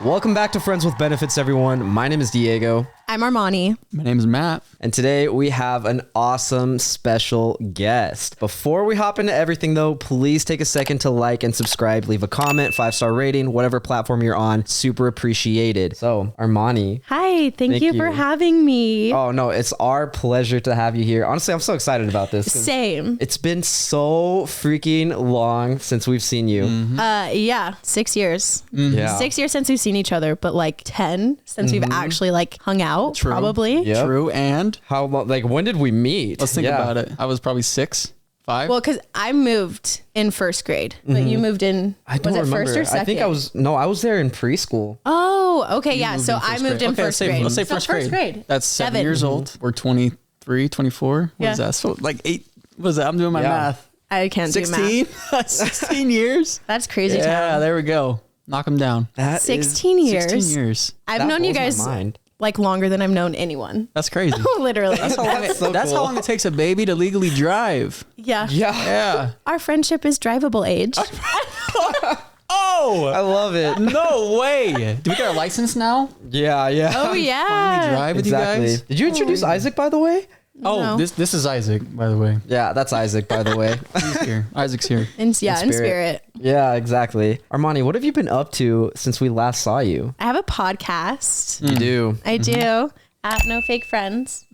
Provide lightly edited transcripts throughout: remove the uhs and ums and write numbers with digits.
Welcome back to Friends with Benefits, everyone. My name is Diego. I'm Armani. My name is Matt. And today we have an awesome special guest. Before we hop into everything though, please take a second to like and subscribe, leave a comment, 5-star rating, whatever platform you're on. Super appreciated. So Armani. Hi, thank you for having me. Oh no, it's our pleasure to have you here. Honestly, I'm so excited about this. Same. It's been so freaking long since we've seen you. Yeah, 6 years. Yeah. 6 years since we've seen each other, but like 10 since we've actually like hung out. True. Probably. Yep. True. And How long, like when did we meet? let's think about it. I was probably 6, 5. Well, because I moved in first grade, but you moved in, I don't remember. first or second? I think I was there in preschool. Oh, okay. Yeah. moved So in I first moved grade. in Okay, first grade. Let's say So first grade. That's 7 years old. We're 23, 24. What is that? So like 8. What is that? I'm doing my math. I can't do 16? math. 16 years? That's crazy. Yeah, Town. there we go. Knock them down. That 16 years. 16 years. I've that known you blows my guys mind. like longer than I've known anyone. That's crazy. Literally. That's so That's cool. how long it takes a baby to legally drive. Yeah. Yeah. Yeah. Our friendship is drivable age. Oh, I love it. no way. Do we get our license now? Yeah, yeah. Oh Finally yeah. drive with Exactly. you guys? Did you introduce Isaac, by the way? Oh, No. this is Isaac, by the way. Yeah, that's Isaac, by the way. He's here. Isaac's here. In spirit. spirit. Yeah, exactly. Armani, what have you been up to since we last saw you? I have a podcast. You do. I do. At No Fake Friends.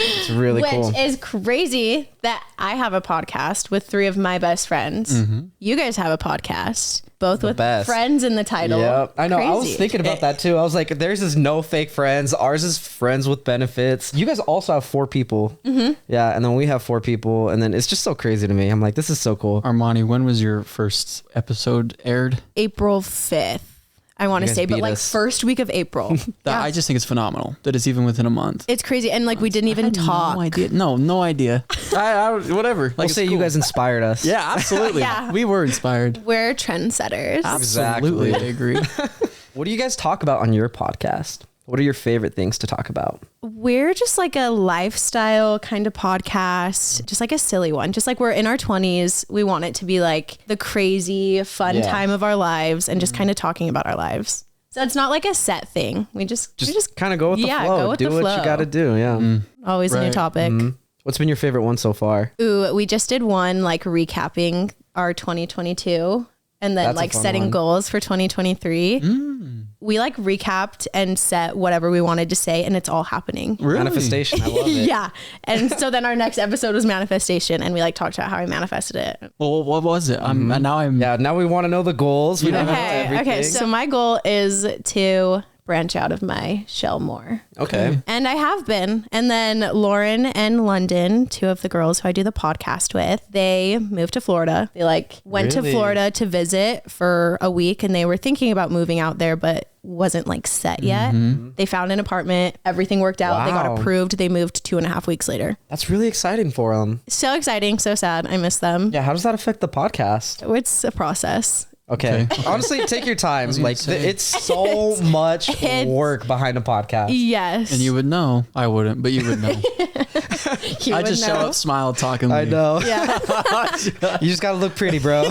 It's really Which cool. is crazy that I have a podcast with 3 of my best friends. You guys have a podcast, both with best. friends in the title. Yep. I know. I was Crazy. thinking about that too. I was like, theirs is no fake friends. Ours is friends with benefits. You guys also have 4 people. Yeah. And then we have 4 people. And then it's just so crazy to me. I'm like, this is so cool. Armani, when was your first episode aired? April 5th, I want to guys say, but beat like us. first week of April. I just think it's phenomenal that it's even within a month. It's crazy. And like we didn't even talk. No idea. No idea. Whatever. Like, We'll it's say you cool. guys inspired us. Yeah, absolutely. Yeah. We were inspired. We're trendsetters. Absolutely. Exactly. I agree. What do you guys talk about on your podcast? What are your favorite things to talk about? We're just like a lifestyle kind of podcast, just like a silly one. Just like we're in our 20s. We want it to be like the crazy, fun Yeah. time of our lives and just kind of talking about our lives. So it's not like a set thing. We just kind of go with the flow. go with do the what flow. you got to do. Yeah. always a new Right. topic. What's been your favorite one so far? Ooh, we just did one like recapping our 2022 and then That's a like fun setting one. goals for 2023. We like recapped and set whatever we wanted to say and it's all happening. Really? Manifestation. I love it. Yeah. And so then our next episode was manifestation and we like talked about how I manifested it. Well, what was it? Now I'm. Yeah. Now we want to know the goals. We don't know Okay. everything. Okay. So my goal is to branch out of my shell more. Okay. And I have been. And then Lauren and London, 2 of the girls who I do the podcast with, they moved to Florida. They like went Really? to Florida to visit for a week and they were thinking about moving out there, but wasn't like set yet. They found an apartment. Everything worked out. They Wow. got approved. They moved 2.5 weeks later. That's really exciting for them. So exciting. So sad. I miss them. Yeah. How does that affect the podcast? It's a process. Okay. Honestly, take your time. gonna Like say. it's so much It's- work behind a podcast. Yes. And you would know. I wouldn't, but you would know. You I would just show know. up, smile, talking. I know. Yeah. You just gotta look pretty, bro.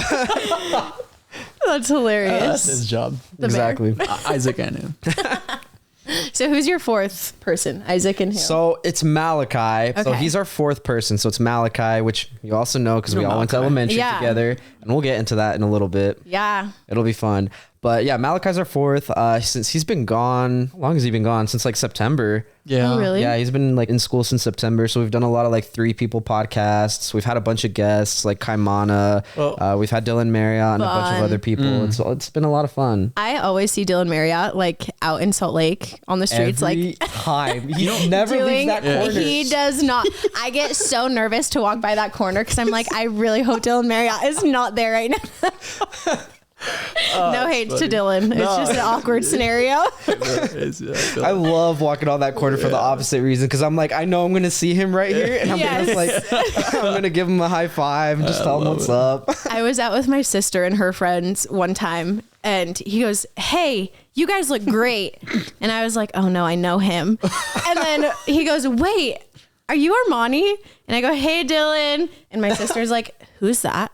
That's hilarious. That's his job. Exactly. Isaac, I knew. So who's your 4th person? Isaac and who? So it's Malachi. So Okay. he's our 4th person. So it's Malachi, which you also know because we No, all went to Malachi. elementary Yeah. together, and we'll get into that in a little bit. Yeah. It'll be fun. But yeah, Malachi's our 4th. Since he's been gone, how long has he been gone? Since like September. Yeah. Oh, really? Yeah, he's been like in school since September. So we've done a lot of like 3 people podcasts. We've had a bunch of guests like Kaimana. Oh. We've had Dylan Marriott and a bunch of Fun. other people. It's been a lot of fun. I always see Dylan Marriott like out in Salt Lake on the streets, Every like time. He never leaves doing. that corner. He does not. I get so nervous to walk by that corner because I'm like, I really hope Dylan Marriott is not there right now. No hate to Dylan. It's just an awkward scenario. I love walking on that corner for the opposite reason because I'm like, I know I'm gonna see him right here, and I'm gonna like, I'm gonna give him a high five and just tell him what's up. I was out with my sister and her friends one time, and he goes, "Hey, you guys look great," and I was like, "Oh no, I know him." And then he goes, "Wait, are you Armani?" And I go, "Hey, Dylan," and my sister's like, "Who's that?"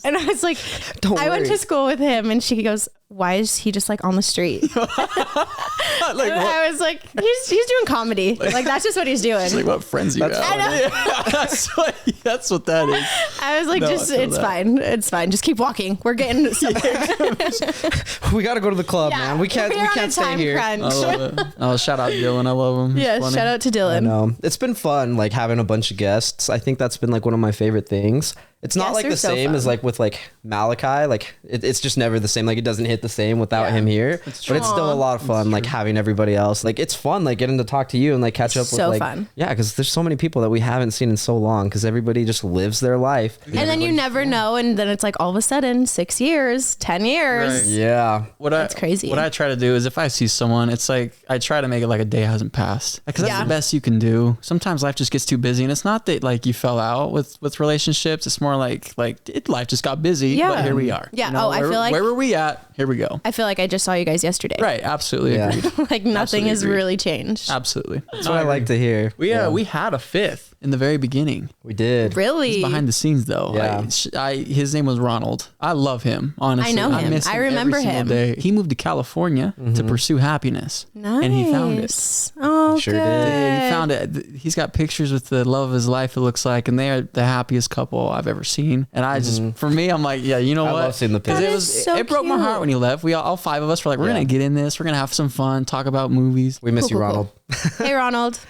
And I was like, I went to school with him, and she goes, why is he just like on the street? I was like, he's doing comedy. Like that's just what he's doing. She's like, what friends you have? Yeah, that's what that is. I was like, it's fine. It's fine. Just keep walking. We're getting somewhere. We got to go to the club, man. We can't stay here. I love it. Oh, shout out Dylan. I love him. Yeah, shout out to Dylan. I know. It's been fun, like having a bunch of guests. I think that's been like one of my favorite things. It's not like the same as like with like Malachi. Like it's just never the same. Like it doesn't hit the same without him here. But it's still a lot of fun. Like having everybody else. Like it's fun. Like getting to talk to you and like catch up with like fun. Yeah, because there's so many people that we haven't seen in so long. Because everybody just lives their life. And then you never know. And then it's like all of a sudden 6 years, 10 years. Right. Yeah, that's crazy. What I try to do is if I see someone, it's like I try to make it like a day hasn't passed. Because that's the best you can do. Sometimes life just gets too busy, and it's not that like you fell out with relationships. It's more like life just got busy, but here we are. Yeah. You know, I feel like where were we at? Here we go. I feel like I just saw you guys yesterday. Right. Absolutely agreed. Like nothing has really changed. Absolutely. That's what I like to hear. We had a fifth in the very beginning. We did. Really? He's behind the scenes though. Yeah. His name was Ronald. I love him. Honestly, I know him. miss him. I remember every him. Day. He moved to California to pursue happiness. Nice. And he found it. Oh, Sure good. He found it. He's got pictures with the love of his life, it looks like, and they are the happiest couple I've ever seen. And I just, for me, I'm like, yeah, you know what? I love seeing the pictures. It broke my heart when he left. We all five of us were like, we're going to get in this. We're going to have some fun, talk about movies. We miss you, Ronald. Hey, Ronald.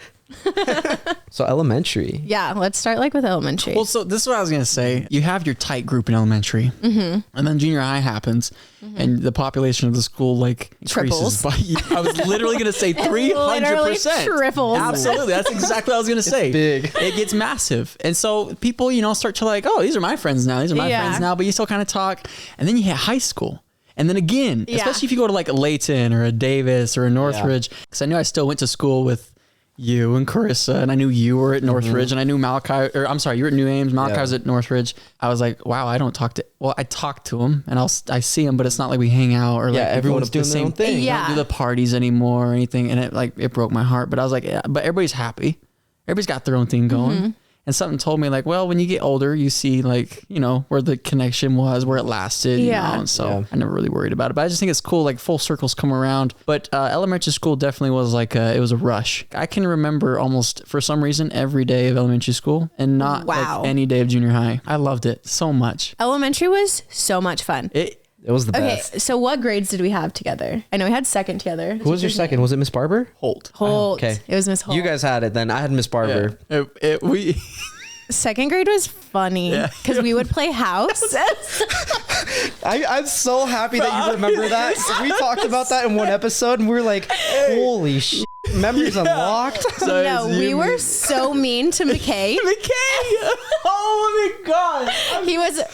So elementary. Yeah, let's start like with elementary. Well, so this is what I was going to say. You have your tight group in elementary, and then junior high happens, and the population of the school like increases. I was literally going to say 300%. Triples. Absolutely. That's exactly what I was going to say. Big. It gets massive. And so people, start to like, oh, these are my friends now. These are my friends now. But you still kind of talk. And then you hit high school. And then again, especially if you go to like a Layton or a Davis or a Northridge, because I knew I still went to school with you and Carissa, and I knew you were at Northridge, and I knew Malachi, or I'm sorry, you were at New Ames, Malachi was at Northridge. I was like, wow, I talk to him, and I see him, but it's not like we hang out or like everyone's doing the same thing. Yeah. Don't do the parties anymore or anything, and it broke my heart. But I was like, but everybody's happy. Everybody's got their own thing going. And something told me like, well, when you get older, you see like, where the connection was, where it lasted, and so I never really worried about it. But I just think it's cool, like full circles come around. But elementary school definitely was like, it was a rush. I can remember almost, for some reason, every day of elementary school and not like any day of junior high. I loved it so much. Elementary was so much fun. It was the best. Okay, so what grades did we have together? I know we had second together. Who was your second? Was it Miss Barber? Holt. Okay. It was Miss Holt. You guys had it then. I had Miss Barber. Yeah. Second grade was funny because we would play house. I'm so happy that you remember that. We talked about that in one episode and we were like, holy shit. Memories unlocked. No, we were so mean to McKay. Oh my God.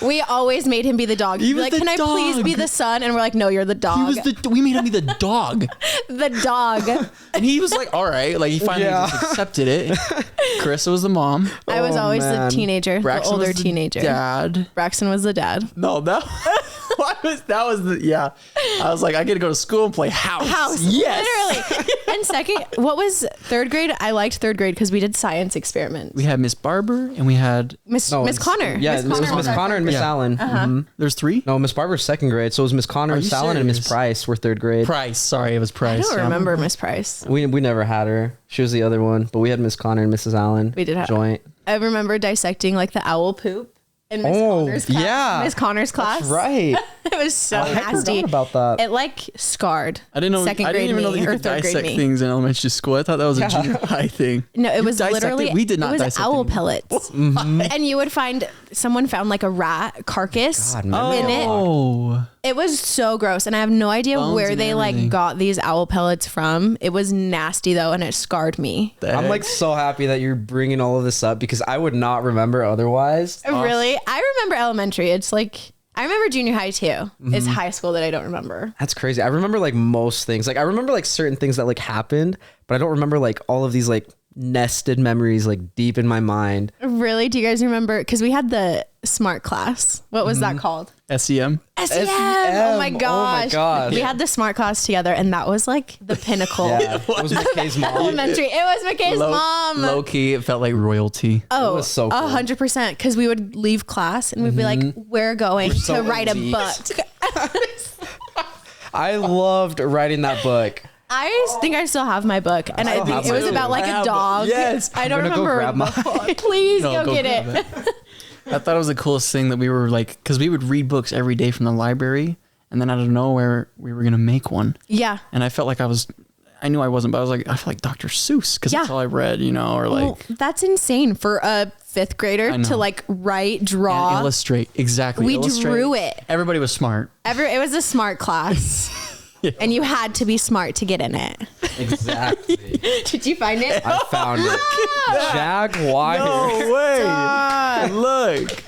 We always made him be the dog. He'd be like, can I please be the son? And we're like, no, you're the dog. We made him be the dog. The dog. And he was like, all right. Like he finally just accepted it. Carissa was the mom. I was always the teenager, Braxton the older was the teenager. Dad. Braxton was the dad. No, that was I was like, I get to go to school and play house. Yes. Literally. And second, what was third grade? I liked third grade because we did science experiments. We had Miss Barber and we had Miss Connor. Yeah, it was Miss Connor and Miss Allen. There's three? No, Miss Barber's second grade. So it was Miss Connor, Miss Allen, and Miss Price were third grade. Price. Sorry, it was Price. I don't remember Miss Price. We never had her. She was the other one, but we had Miss Connor and Mrs. Allen. We did have joint. I remember dissecting like the owl poop in Miss Connor's class. Yeah. Miss Connor's class. That's right. It was so I nasty. forgot about that. It like scarred. I didn't know. Second I grade didn't even know that me you or could third grade dissect me. things in elementary school. I thought that was a junior high thing. No, it was dissected? literally. We did not It was dissect owl anything. pellets, and you would find someone found like a rat carcass God, in remember it. Oh. It was so gross, and I have no idea Bones where and they everything. like got these owl pellets from. It was nasty though, and it scarred me. I'm like so happy that you're bringing all of this up because I would not remember otherwise. Really, I remember elementary. It's like I remember junior high too. It's high school that I don't remember. That's crazy. I remember like most things. Like I remember like certain things that like happened, but I don't remember like all of these like nested memories like deep in my mind. Really? Do you guys remember? Because we had the smart class. What was that called? SEM. SEM. Oh my Oh my gosh. gosh. We had the smart class together, and that was like the pinnacle. Yeah, it was McKay's mom. Elementary. It was McKay's mom. Low key, it felt like royalty. Oh, It was so cool. 100%. Because we would leave class and we'd be like, we're going so to write a elite. book. I loved writing that book. I think I still have my book, and I still think have it was mine. about like I a have it. dog. Yes. I don't I'm gonna go remember. grab mine. Please No, go get grab it. I thought it was the coolest thing that we were like, because we would read books every day from the library, and then out of nowhere we were gonna make one, Yeah. and I felt like I knew I wasn't, but I was like, I feel like Dr. Seuss because that's Yeah. all I read, you know, or like Well, that's insane for a fifth grader I know. to like write, and draw. illustrate. Exactly. We illustrate. drew it. Everybody was smart. It was a smart class. Yeah. And you had to be smart to get in it. Exactly. Did you find it? I found it. Jaguar. No way! Look.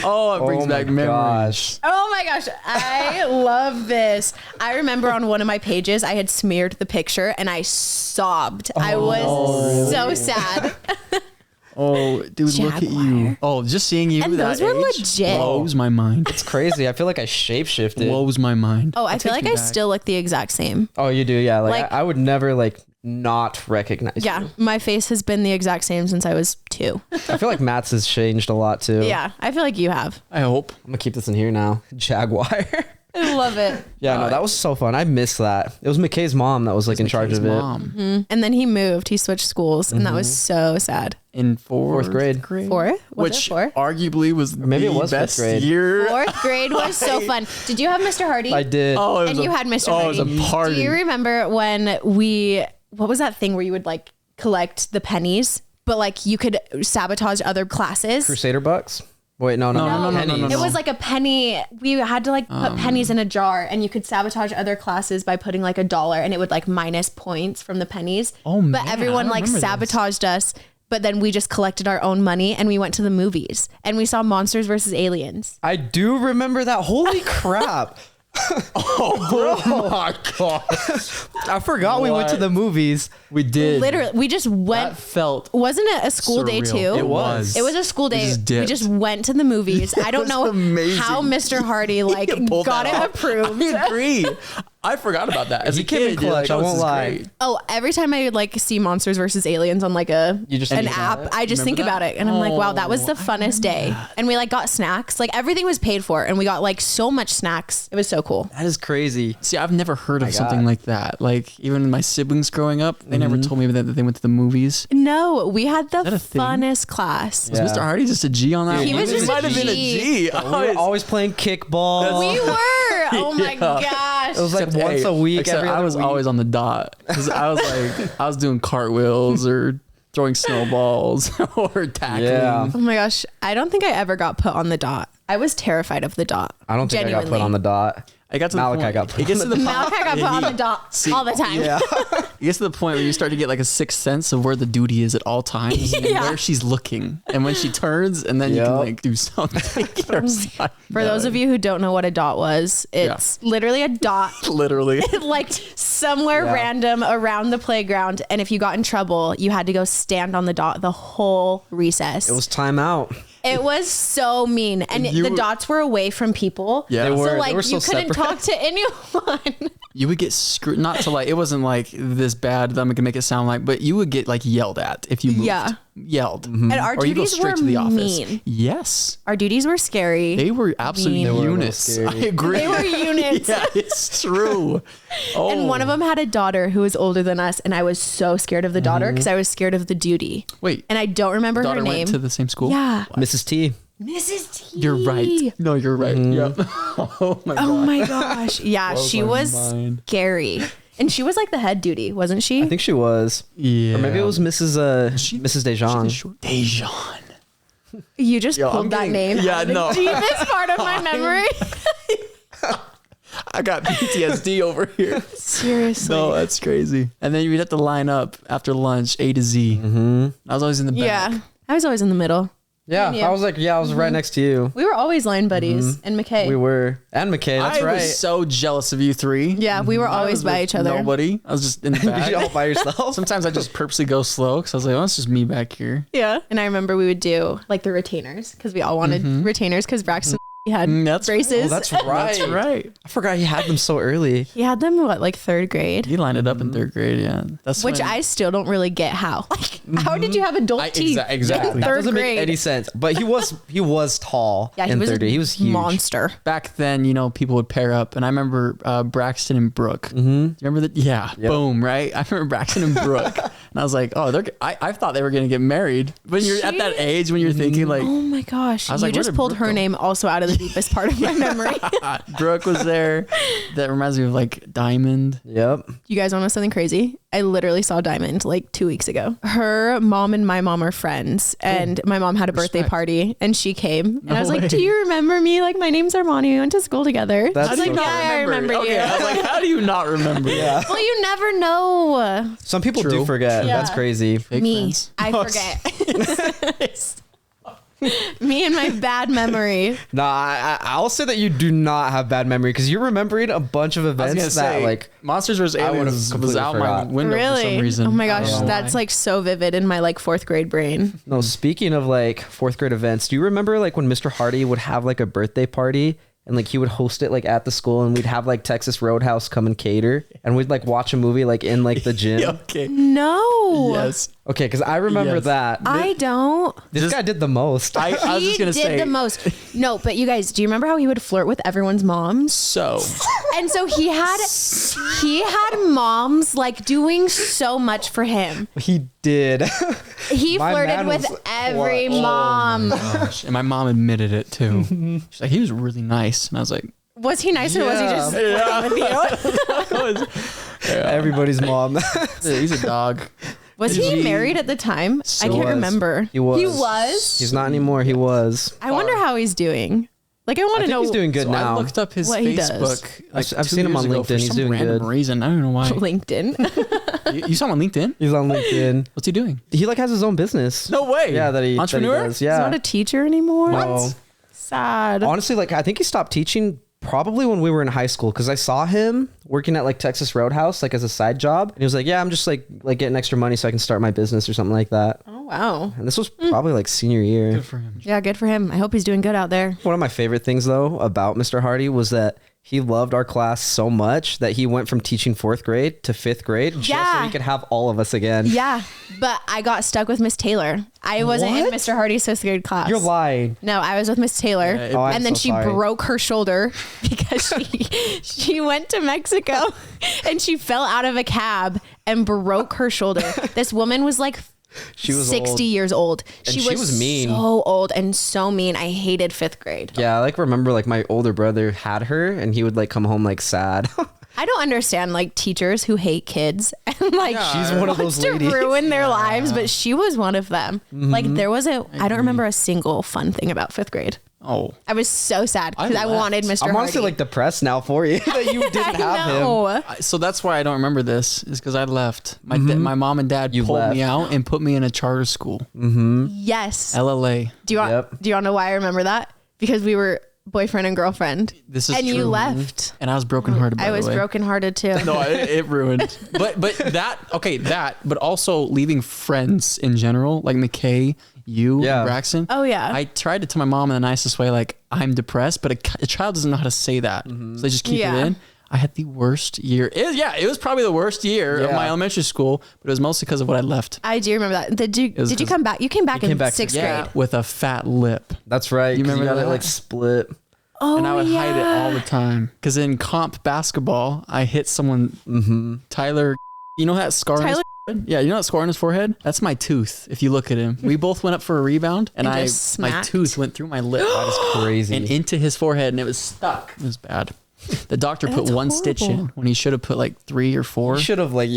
Oh, it brings back memories. Gosh. Oh my gosh, I love this. I remember on one of my pages, I had smeared the picture and I sobbed. I was so sad. Oh, dude, look at you. Jaguar. Oh, just seeing you And that those were age legit. blows my mind. It's crazy. I feel like I shapeshifted. Blows my mind. Oh, I feel like I still look the exact same. Oh, you do? Yeah. Like, Like- I would never like not recognize Yeah, you. my face has been the exact same since I was 2. I feel like Matt's has changed a lot too. Yeah, I feel like you have. I hope. I'm gonna keep this in here now. Jaguar. I love it. Yeah, no, that was so fun. I missed that. It was McKay's mom that was like in charge of it. Mom. And then he moved. He switched schools, and that was so sad. In fourth grade. 4th? Was Which it 4? arguably was maybe the it was fifth best grade. year. 4th grade was so fun. Did you have Mr. Hardy? I did. Oh, it was And you had Mr. Oh, it was Hardy. a party. Do you remember when what was that thing where you would like collect the pennies, but like you could sabotage other classes? Crusader bucks. Wait, no. No. Pennies. It was like a penny. We had to like put pennies in a jar, and you could sabotage other classes by putting like $1, and it would like minus points from the pennies. Oh, but man, everyone I like remember this. sabotaged us. But then we just collected our own money, and we went to the movies, and we saw Monsters versus Aliens. I do remember that. Holy crap. Oh my god. I forgot we went to the movies. We did. Literally, we just went. That felt Wasn't it a school day surreal. too? It was. It was a school day. just We dipped. just went to the movies. I don't was know amazing. how Mr. Hardy like Pulled got that it off. approved. I agree. I forgot about that. As He a came in kid, you're clutch, like, I oh, this won't is lie. great. Oh, every time I would like see Monsters versus Aliens on like You just an think app, about it? I just Remember think that? about it and I'm like, wow, that was the funnest day. And we like got snacks, like everything was paid for, and we got like so much snacks. It was so cool. That is crazy. See, I've never heard of My something God. like that. Like, even my siblings growing up, they never told me that they went to the movies. No, we had the that a thing? funnest class. Was Yeah. Mr. Hardy just a G on that He one? was just a might have been a G. G. We were always playing kickball. We were. Oh my Yeah. gosh. It was like Except, once hey, a week. except Every I other was week. always on the dot because I was like, I was doing cartwheels or throwing snowballs or tackling. Yeah. Oh my gosh. I don't think I ever got put on the dot. I was terrified of the dot. I don't think I got put on the dot. I got to Malachi the point. got put It gets to the Malachi got put on the dot all the time. Yeah. It gets to the point where you start to get like a sixth sense of where the duty is at all times and Yeah. where she's looking and when she turns, and then you can Yep. like do something. For those of you who don't know what a dot was, it's literally a dot literally. like somewhere Yeah. random around the playground. And if you got in trouble, you had to go stand on the dot the whole recess. It was timeout. It was so mean. And You the were- dots were away from people. Yeah. They were. So like were so you couldn't separate. talk to anyone. You would get screwed. Not to like, it wasn't like this bad that I'm gonna make it sound like, but you would get like yelled at if you moved. Yeah. Yelled. And our Or you go duties straight were to the office. mean. Yes. Our duties were scary. They were absolute Mean. They were a little units. I scary. agree. They were units. Yeah, it's true. Oh. And one of them had a daughter who was older than us, and I was so scared of the daughter because I was scared of the duty. Wait, And I don't remember her daughter name. went to the same school? Yeah, Mrs. T. Mrs. T. You're right. No, you're right. Yep. Oh my god. Oh my gosh. Yeah, she my was mind. scary. And she was like the head duty, wasn't she? I think she was. Yeah. Or maybe it was Mrs. Mrs. Dejan. Dejan. You just Yo, pulled I'm that getting- name yeah, out of the no. deepest part of my memory. I got PTSD over here. Seriously. No, that's crazy. And then you'd have to line up after lunch, A to Z. Mm-hmm. I was always in the back. Yeah. I was always in the middle. Yeah, And you. I was like, I was right next to you. We were always line buddies. And McKay. We were. And McKay, that's I right. was so jealous of you three. Yeah, we were I always was by with each other. Nobody. I was just in the Did you all back. by yourself? Sometimes I just purposely go slow because I was like, oh, it's just me back here. Yeah. And I remember we would do like the retainers because we all wanted retainers because Braxton he had braces. Oh, that's right. That's right. I forgot he had them so early. He had them like 3rd grade. He lined it up in 3rd grade. Yeah, that's Which I still don't really get how. Like, how did you have adult teeth? Exactly. In That 3rd doesn't grade. make any sense. But he was tall. Yeah, in 3rd grade. He was huge. Monster. Back then, people would pair up, and I remember Braxton and Brooke. Do you remember that? Yeah, Yep. Boom, right? I remember Braxton and Brooke, and I was like, oh, I thought they were gonna get married. When you're at that age, when you're thinking like, Oh my gosh. I was You like, where just did pulled Brooke her go? name also out of the deepest part of my memory. Brooke was there. That reminds me of like Diamond. Yep. You guys want to know something crazy? I literally saw Diamond like 2 weeks ago. Her mom and my mom are friends, and my mom had a birthday party, and she came, and I was like, "Do you remember me? Like, my name's Armani. We went to school together." That's How do you so not cool. I remember Okay, you. I was like, how do you not remember? Yeah. Well, you never know. Some people do True. forget. Yeah. That's crazy. Fake Me, friends. I forget. Me and my bad memory. Nah, I'll say that you do not have bad memory because you're remembering a bunch of I was gonna events that say, like Monsters vs. I would've Aliens was completely out forgot. my window for Really? some reason. Oh my I gosh, don't know that's why. like so vivid in my like 4th grade brain. No, speaking of like 4th grade events, do you remember like when Mr. Hardy would have like a birthday party and like he would host it like at the school and we'd have like Texas Roadhouse come and cater and we'd like watch a movie like in like the gym? Okay. No. Yes. Okay, because I remember Yes. that. I don't. This guy did the most. I was He just gonna did say the most. No, but you guys, do you remember how he would flirt with everyone's moms? so. And so he had moms like doing so much for him. He did. He My flirted man with was every clutch. mom. Gosh, and my mom admitted it too. She's like, he was really nice, and I was like, Was he nice or was he just flirting with you? Everybody's mom. he's a dog. Was he married at the time? I can't was. remember. He was. He was? He's not anymore. He was. I wonder how he's doing. Like, I want I to think know. he's doing good So now. I looked up his What he does. Facebook. Like I've 2 seen him years on ago LinkedIn. For He's some doing random good. reason. I don't know why. LinkedIn. You saw him on LinkedIn? He's on LinkedIn. What's he doing? He like has his own business. No way. Yeah, that he Entrepreneur? does. He's not Yeah. a teacher anymore. No. Sad. Honestly, like I think he stopped teaching probably when we were in high school because I saw him working at like Texas Roadhouse like as a side job, and he was like, "Yeah, I'm just like getting extra money so I can start my business or something like that." Oh, wow. And this was probably like senior year. Good for him. Yeah, good for him. I hope he's doing good out there. One of my favorite things though about Mr. Hardy was that he loved our class so much that he went from teaching 4th grade to 5th grade just so Yeah. he could have all of us again. Yeah, but I got stuck with Miss Taylor. I wasn't in What? Mr. Hardy's 5th grade class. You're lying. No, I was with Miss Taylor, Oh, I'm and then so she sorry. broke her shoulder because she went to Mexico and she fell out of a cab and broke her shoulder. This woman was like She was 60 old. years old. And she was mean. So old and so mean. I hated 5th grade. Yeah, I like remember like my older brother had her and he would like come home like sad. I don't understand like teachers who hate kids and like She's one of wants those to ladies. ruin their lives, but she was one of them. Like there wasn't. I don't remember a single fun thing about 5th grade. Oh. I was so sad because I left. wanted Mr. I'm honestly Hardy. like depressed now for you that you didn't have him. So that's why I don't remember this, is because I left. My my mom and dad You pulled me left. out and put me in a charter school, Yes. LLA. Do you want? Yep. Do you want to know why I remember that? Because we were boyfriend and girlfriend. This is and you true. left. And I was brokenhearted, by I the was way. brokenhearted too. No, it ruined. But but also leaving friends in general, like McKay, you, Yeah. and Braxton. Oh yeah. I tried to tell my mom in the nicest way, like, I'm depressed, but a child doesn't know how to say that. So they just keep Yeah. it in. I had the worst year. It was probably the worst year of Yeah. my elementary school, but it was mostly because of what I left. I do remember that. Did you was did you 'cause- come back? You came back came in back 6th Yeah, grade. with a fat lip. That's right. You 'cause remember got it that? like split. Oh And I would hide it yeah. all the time. Because in comp basketball, I hit someone, Tyler, you know that scar on his Tyler- forehead? Yeah, you know that scar on his forehead? That's my tooth, if you look at him. We both went up for a rebound, and And my just smacked. tooth went through my lip That is crazy. and into his forehead, and it was stuck. It was bad. The doctor put That's one stitch in horrible. when he should have put like 3 or 4. You should have like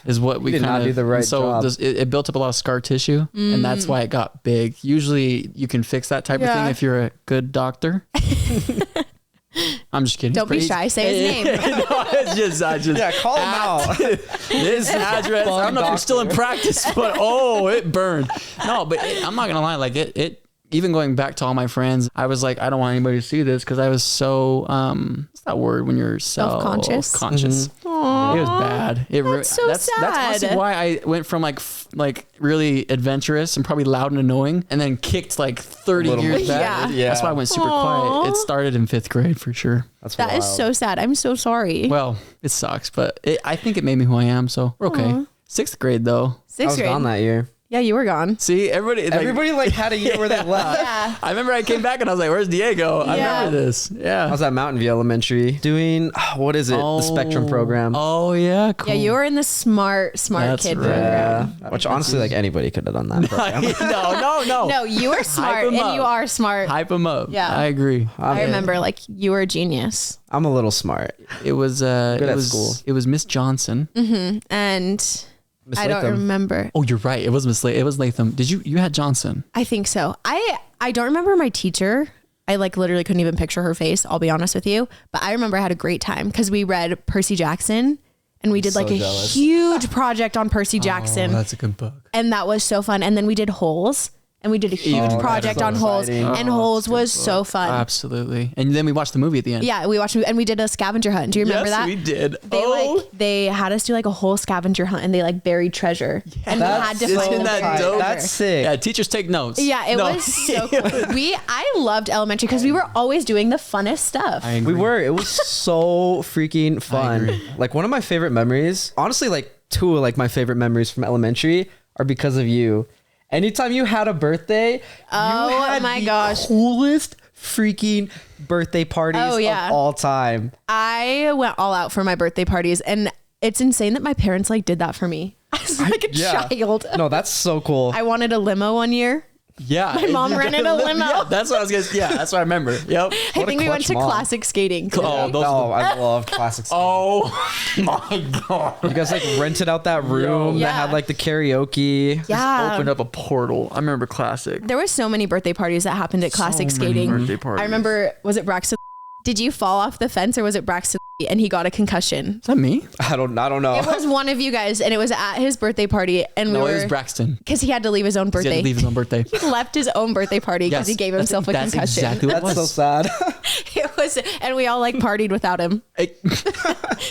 Is what we did kind not of do the right so job. it built up a lot of scar tissue, and that's why it got big. Usually, you can fix that type of thing Yeah. if you're a good doctor. I'm just kidding. Don't be shy. Say his name. No, I just Yeah, call him out. this address. I don't know if you're still in practice, but it burned. No, but I'm not gonna lie. Like it. Even going back to all my friends, I was like, I don't want anybody to see this because I was so what's that word when you're Self-conscious? Conscious. Aw. Aww. It was bad. That's so sad. That's honestly why I went from like really adventurous and probably loud and annoying, and then kicked like 30 years back. Yeah. That's why I went super quiet. It started in 5th grade for sure. That is so sad. I'm so sorry. Well, it sucks, but I think it made me who I am, so we're okay. Aww. 6th grade though. 6th I was grade. gone that year. Yeah, you were gone. See, everybody Like had a year where they left. Yeah. I remember I came back and I was like, "Where's Diego?" I remember this. Yeah. I was at Mountain View Elementary doing what is it? The Spectrum program. Oh yeah, cool. Yeah, you were in the smart That's kid right. program. Yeah. Which honestly, like anybody could have done that program. No. No, you were smart and you are smart. Hype them up. Yeah. I agree. I remember like you were a genius. I'm a little smart. It was at school. It was Miss Johnson. And Miss I don't Latham. remember. Oh, you're right. It was Miss Latham. It was Latham. Did you had Johnson? I think so. I don't remember my teacher. I like literally couldn't even picture her face. I'll be honest with you. But I remember I had a great time because we read Percy Jackson and we did like a huge project on Percy Jackson. Oh, that's a good book. And that was so fun. And then we did Holes. And we did a huge project so on Holes, exciting. and Holes was so fun. Absolutely. And then we watched the movie at the end. Yeah, we watched, and we did a scavenger hunt. Do you remember that? Yes, we did. They had us do like a whole scavenger hunt, and they like buried treasure, and we had to find Isn't the that treasure. dope? That's sick. Yeah, teachers take notes. Yeah, it was so cool. I loved elementary because we were always doing the funnest stuff. I agree. We were. It was so freaking fun. Like one of my favorite memories, honestly, like two of like my favorite memories from elementary are because of you. Anytime you had a birthday, you had my the gosh. coolest freaking birthday parties of all time. I went all out for my birthday parties, and it's insane that my parents like did that for me. I was like a child. No, that's so cool. I wanted a limo one year. Yeah. My mom rented a limo. Yeah, that's what I was going to say. Yeah, that's what I remember. Yep. I think we went to classic skating. Oh, those I love classic stuff. Oh my God. You guys like rented out that room that had like the karaoke. Yeah. Opened up a portal. I remember classic. There were so many birthday parties that happened at classic skating. Birthday parties. I remember, was it Braxton? Did you fall off the fence or was it Braxton and he got a concussion? Is that me? I don't know. It was one of you guys, and it was at his birthday party, and No, it was Braxton. because he had to leave his own He birthday. had to leave his own birthday. He left his own birthday party because he gave himself a concussion. Exactly what it That's so was. sad. It was, and we all like partied without him.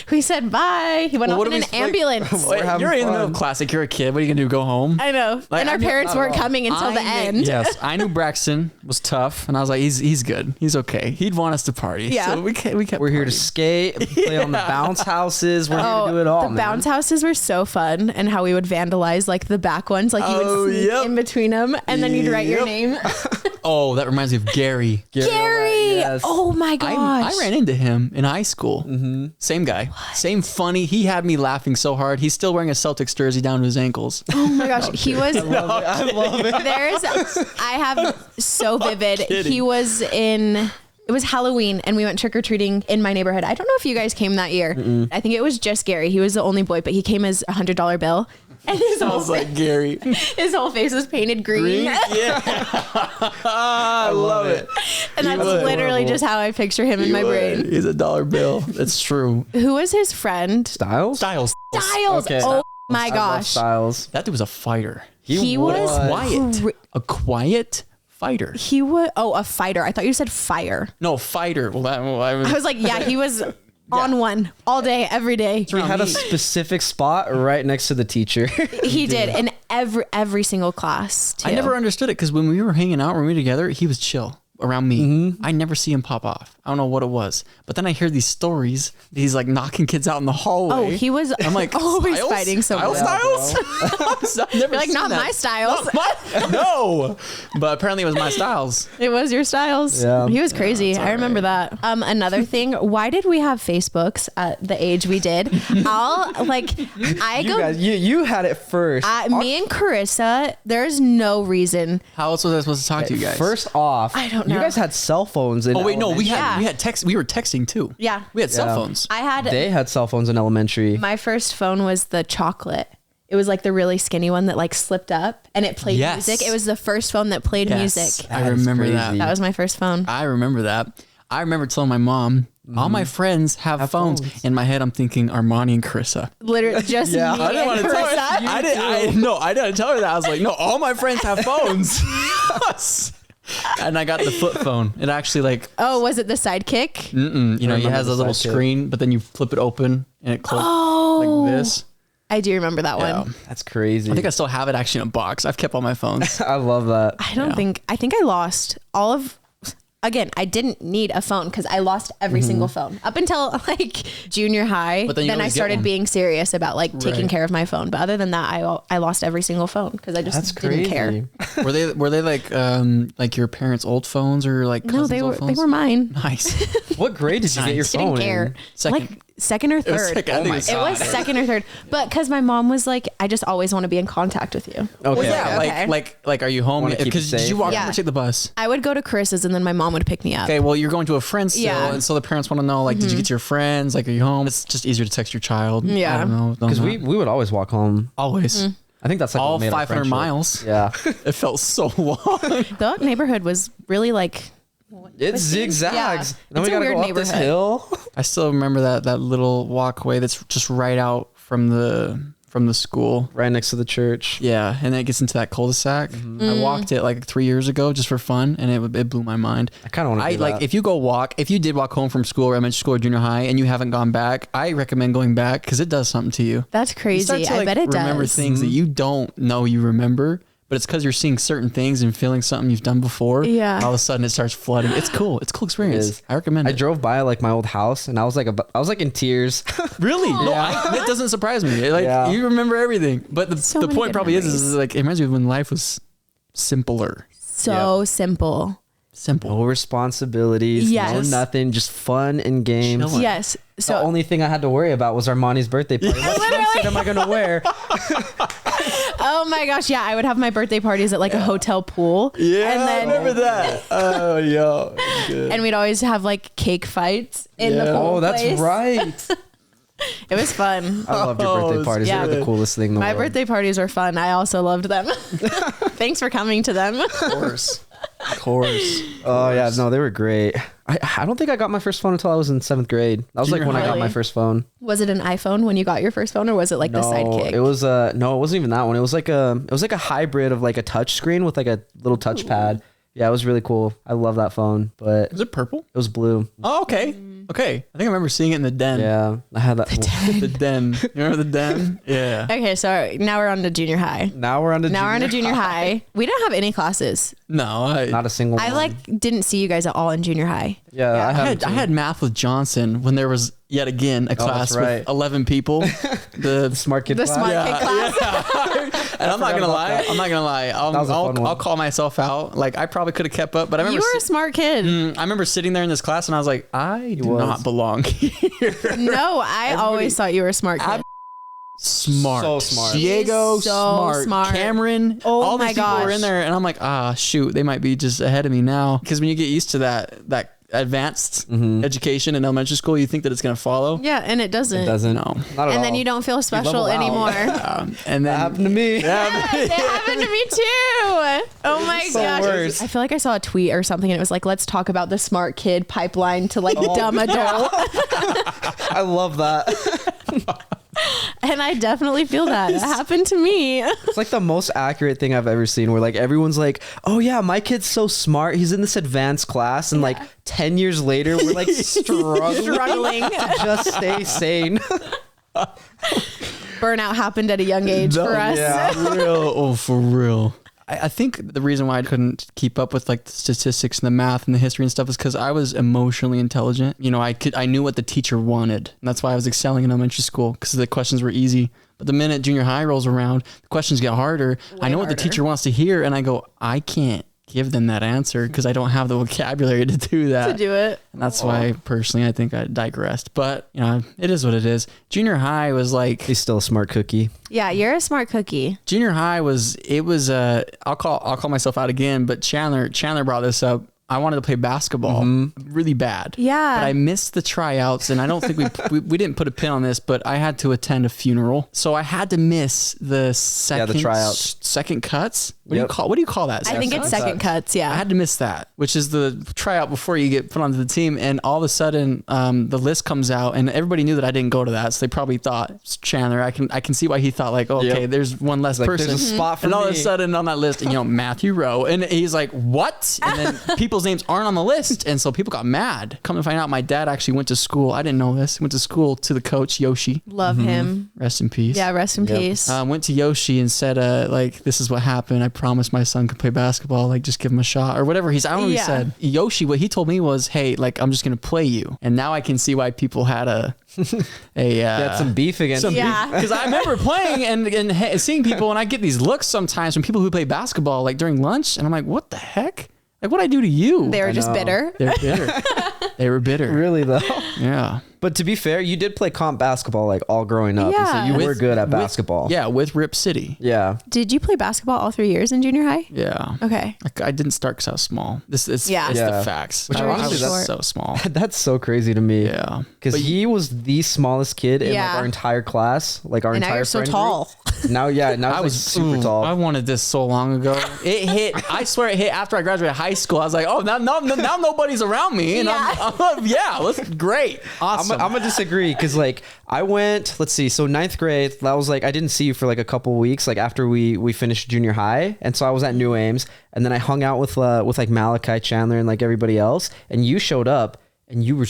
We said bye. He went off in an ambulance. Wait, having you're in the fun. middle of classic. You're a kid. What are you gonna do? Go home? I know, Like, and our I knew- parents weren't coming until the end. Yes, I knew Braxton was tough, and I was like, he's good. He's okay. He'd want us to party. Yeah. So we kept We're here to partying. skate, play on the bounce houses. We're here to do it all. The bounce houses were so fun, and how we would vandalize like the back ones, like you would sneak in between them, and then you'd write your name. Oh, that reminds me of Gary. Gary! yes. Oh my gosh! I ran into him in high school. Mm-hmm. Same guy. Same funny. He had me laughing so hard. He's still wearing a Celtics jersey down to his ankles. Oh my gosh, he was. I love it. I have so vivid. kidding. He was in. It was Halloween, and we went trick or treating in my neighborhood. I don't know if you guys came that year. I think it was just Gary. He was the only boy, but he came as $100 bill, and Sounds like Gary. his whole face was painted green. Yeah. I love it. And that's literally just how I picture him in my brain. He's a dollar bill. That's true. Who was his friend? Styles? Styles. Styles. Okay. Oh my I love gosh. Styles. That dude was a fighter. He was Quiet. A quiet fighter. He was a fighter. I thought you said fire. No, fighter. Well, I I was like, yeah, he was on one all day, every day. We had a specific spot right next to the teacher. He did in every single class. Too. I never understood it because when we were hanging out, when we were together, he was chill around me. I never see him pop off. I don't know what it was. But then I hear these stories. He's like knocking kids out in the hallway. Oh, he was. I'm like, always Styles? fighting someone. Styles? I've never You're like, seen not that. my Styles. No. But apparently it was my Styles. It was your Styles. Yeah. He was crazy. I remember that. Another thing, why did we have Facebooks at the age we did? You had it first. Me and Carissa, there's no reason. How else was I supposed to talk to you guys? First off, I don't know. You guys had cell phones. oh wait, no, we elementary. had text. We were texting too. Yeah. We had cell phones. They had cell phones in elementary. My first phone was the chocolate. It was like the really skinny one that like slipped up and it played Yes. music. It was the first phone that played Yes. music. I remember crazy. that. That was my first phone. I remember that. I remember telling my mom, all my friends have phones. In my head, I'm thinking Armani and Carissa. Literally just me I didn't and want to tell her. Carissa. I didn't tell her that. I was like, no, all my friends have phones. And I got the flip phone. It actually like, Oh, was it the Sidekick? you know, it remember has the a little Sidekick. screen, but then you flip it open and it closes. Oh, like this. I do remember that one. That's crazy. I think I still have it actually in a box. I've kept all my phones. I love that. I think I lost all of. Again, I didn't need a phone because I lost every single phone up until like junior high. But then I started being serious about like taking care of my phone. But other than that, I lost every single phone because I just didn't care. Were they like your parents' old phones or like cousins' old phones? They were mine. Nice. What grade did you get your phone Didn't care. in? Second or third. It was second or third. But because my mom was like, I just always want to be in contact with you. Okay. Well, yeah, like are you home? Because did you walk home or take the bus? I would go to Chris's and then my mom would pick me up. Okay, well you're going to a friend still, and so the parents want to know like, did you get to your friends? Like, are you home? It's just easier to text your child. Yeah. I don't know. Because we would always walk home. Always. I think that's like all what made 500 miles. Yeah. It felt so long. The neighborhood was really like. It zigzags. Yeah. Then we gotta go up this hill. I still remember that little walkway that's just right out from the school, right next to the church. Yeah, and then it gets into that cul-de-sac. I walked it like 3 years ago just for fun, and it blew my mind. I kind of want to do that. If you did walk home from school or elementary school or junior high and you haven't gone back, I recommend going back because it does something to you. That's crazy. You start to, I bet it does. Remember things that you don't know you remember. But it's because you're seeing certain things and feeling something you've done before. Yeah. And all of a sudden it starts flooding. It's cool. It's a cool experience. I recommend it. I drove by like my old house and I was like in tears. Really? No, that doesn't surprise me. Like you remember everything. But the point probably is like it reminds me of when life was simpler. Simple. No responsibilities. Yes. No nothing. Just fun and games. Chilling. Yes. So the only thing I had to worry about was Armani's birthday party. What swimsuit am I going to wear? Oh my gosh, yeah, I would have my birthday parties at like a hotel pool. Yeah, and then, I remember that. Oh, yo. Good. And we'd always have like cake fights in the pool. Oh, that's place. right. It was fun. I loved your birthday parties. Yeah. They were the coolest thing in the My world. birthday parties were fun. I also loved them. Thanks for coming to them. Of course. Oh yeah, no, they were great. I don't think I got my first phone until I was in 7th grade. That was Junior like when I got high. my first phone. Was it an iPhone when you got your first phone, or was it like the Sidekick? It was no, it wasn't even that one. It was like a hybrid of like a touch screen with like a little touchpad. Yeah, it was really cool. I love that phone, but Was it purple? it was blue. Oh, okay. Okay. I think I remember seeing it in the den. Yeah, I had that. The den. You remember the den? Yeah. Okay, so now we're on to junior high. Now we're on to junior high. We didn't have any classes. No. Not a single one. I like didn't see you guys at all in junior high. Yeah, I had math with Johnson when there was yet again a class right. with 11 people. The smart kid The class. smart kid class. And I'm not gonna lie. I'll call myself out. Like I probably could have kept up, but I remember You were a smart kid. I remember sitting there in this class and I was like, I do not belong here. No, I always thought you were a smart kid. Smart. So smart. Diego, So smart. Cameron, Oh all my these people were gosh. in there and I'm like, shoot, they might be just ahead of me now. Because when you get used to that advanced education in elementary school, you think that it's going to follow. Yeah, and it doesn't. It doesn't. No. Not at all. And then you don't feel special level out. anymore. And then That happened to me. It happened to me too. Oh my so gosh. worse. I feel like I saw a tweet or something and it was like, let's talk about the smart kid pipeline to like dumb adult. I love that. And I definitely feel that. It happened to me. It's like the most accurate thing I've ever seen where like everyone's like, oh yeah, my kid's so smart. He's in this advanced class. And like 10 years later, we're like struggling to just stay sane. Burnout happened at a young age for us. Yeah, for real. I think the reason why I couldn't keep up with like the statistics and the math and the history and stuff is because I was emotionally intelligent. You know, I knew what the teacher wanted. And that's why I was excelling in elementary school because the questions were easy. But the minute junior high rolls around, the questions get harder. I know what the teacher wants to hear. And I go, I can't give them that answer because I don't have the vocabulary to do that. To do it. And that's why personally I think I digressed. But you know, it is what it is. Junior high was like He's still a smart cookie. Yeah, you're a smart cookie. junior high I'll call myself out again, but Chandler brought this up. I wanted to play basketball really bad. Yeah. But I missed the tryouts and I don't think we didn't put a pin on this, but I had to attend a funeral. So I had to miss the second tryouts. second cuts. What do you call that? I think it's second cuts. I Yeah. had to miss that, which is the tryout before you get put onto the team. And all of a sudden, the list comes out, and everybody knew that I didn't go to that, so they probably thought Chandler. I can see why he thought like, okay, there's one less person. There's a spot for and all of me. a sudden on that list, Matthew Rowe, and he's like, what? And then people's names aren't on the list, and so people got mad. Come to find out, my dad actually went to school. I didn't know this. Went to school to the coach Yoshi. Love him. Rest in peace. Yeah. Rest in peace. Went to Yoshi and said, this is what happened. I promised my son could play basketball. Like, just give him a shot or whatever. I don't know what he said. Yoshi, what he told me was, hey, like, I'm just going to play you. And now I can see why people had Got some beef against me. Because I remember playing and seeing people, and I get these looks sometimes from people who play basketball, like during lunch. And I'm like, what the heck? Like, what'd I do to you? They were just bitter. They're bitter. They were bitter. Really though. Yeah. But to be fair, you did play comp basketball like all growing up. Yeah. And so you were good at basketball. With Rip City. Yeah. Did you play basketball all 3 years in junior high? Yeah. Okay. I didn't start because I was small. It's the facts. Which I honestly, was that's so small. That's so crazy to me. Yeah. Because he was the smallest kid in like our entire class, like our And now entire you're so friend tall. group. Now I was super tall. I wanted this so long ago. It hit. I swear it hit after I graduated high school. I was like, oh, now nobody's around me. And that's great. Awesome. I'm gonna disagree because like I went, let's see, so ninth grade, that was like I didn't see you for like a couple weeks, like after we finished junior high, and so I was at New Ames, and then I hung out with like Malachi, Chandler, and like everybody else, and you showed up. And you were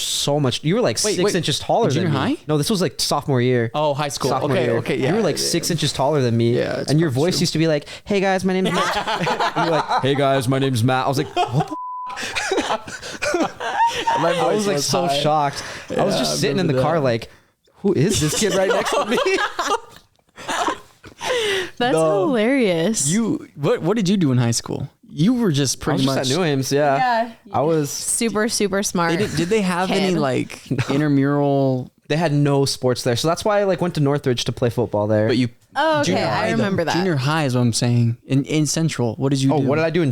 you were like 6 inches taller than me. Junior high? No, this was like sophomore year. Oh, high school. Sophomore year. Okay, yeah. You were like 6 inches taller than me. Yeah, and your voice used to be like, hey guys, my name's Matt. And you're like, hey guys, my name's Matt. I was like, what the I was like so shocked. I was just sitting in the car like, who is this kid right next to me? That's hilarious. What did you do in high school? You were just pretty much at New Ames, yeah. I was super smart. Did they have any like intramural? They had no sports there, so that's why I like went to Northridge to play football there. But you. Oh, okay. Junior high, I remember that. Junior high is what I'm saying. In Central, what did you do? Oh, what did I do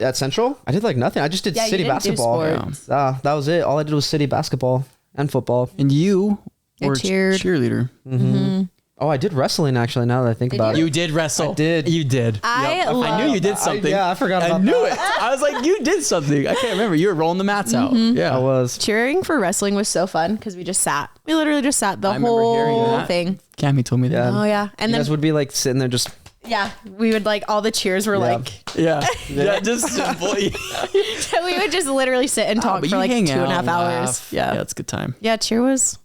at Central? I did like nothing. I just did city you didn't basketball. do sports. That was it. All I did was city basketball and football. And you were cheered. cheerleader. Mm-hmm. Oh, I did wrestling actually. Now that I think about it, you did wrestle. I did. You did. I knew you did something. I forgot about that. I knew it. I was like, you did something. I can't remember. You were rolling the mats out. Yeah, I was. Cheering for wrestling was so fun because we literally just sat the remember hearing whole that. thing. Cammy told me that. Oh yeah, and You then guys would be like sitting there just. yeah, we would like all the cheers were like. Yeah, just simple. So we would just literally sit and talk for like 2.5 hours. Yeah, it's a good time. Yeah, cheer was.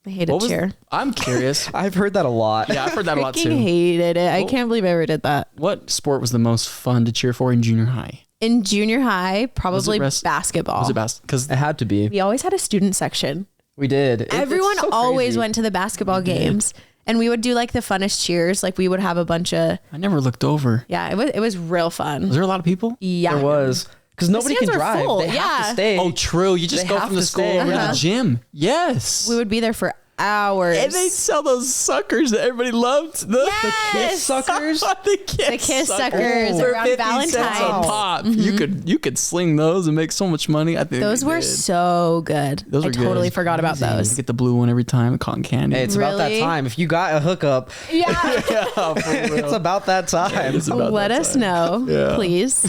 I hated cheer. I'm curious. I've heard that a lot. Yeah, I've heard that a lot too. I hated it. I can't believe I ever did that. What sport was the most fun to cheer for in junior high? In junior high, probably basketball. Was it basketball? Because It had to be. we always had a student section. We did. Everyone it's so always crazy. went to the basketball games. And we would do like the funnest cheers. Like we would have a bunch of I never looked over. it was real fun. Was there a lot of people? Yeah. There was. Because nobody can stands were drive. full, They have to yeah. stay. Oh, true. You just They go have from the to school stay. over to Uh-huh. the gym. Yes. We would be there for hours. And they sell those suckers that everybody loved. The Yes! suckers. the Kiss suckers For around 50 cents a Valentine's. pop. You could sling those and make so much money. I think Those we were did. so good. Those I were good. totally forgot about You those. get the blue one every time, the cotton candy. Hey, it's about that Really? time. If you got a hookup, Yeah. it's about that time. It's about Let that us time. know, Yeah. please.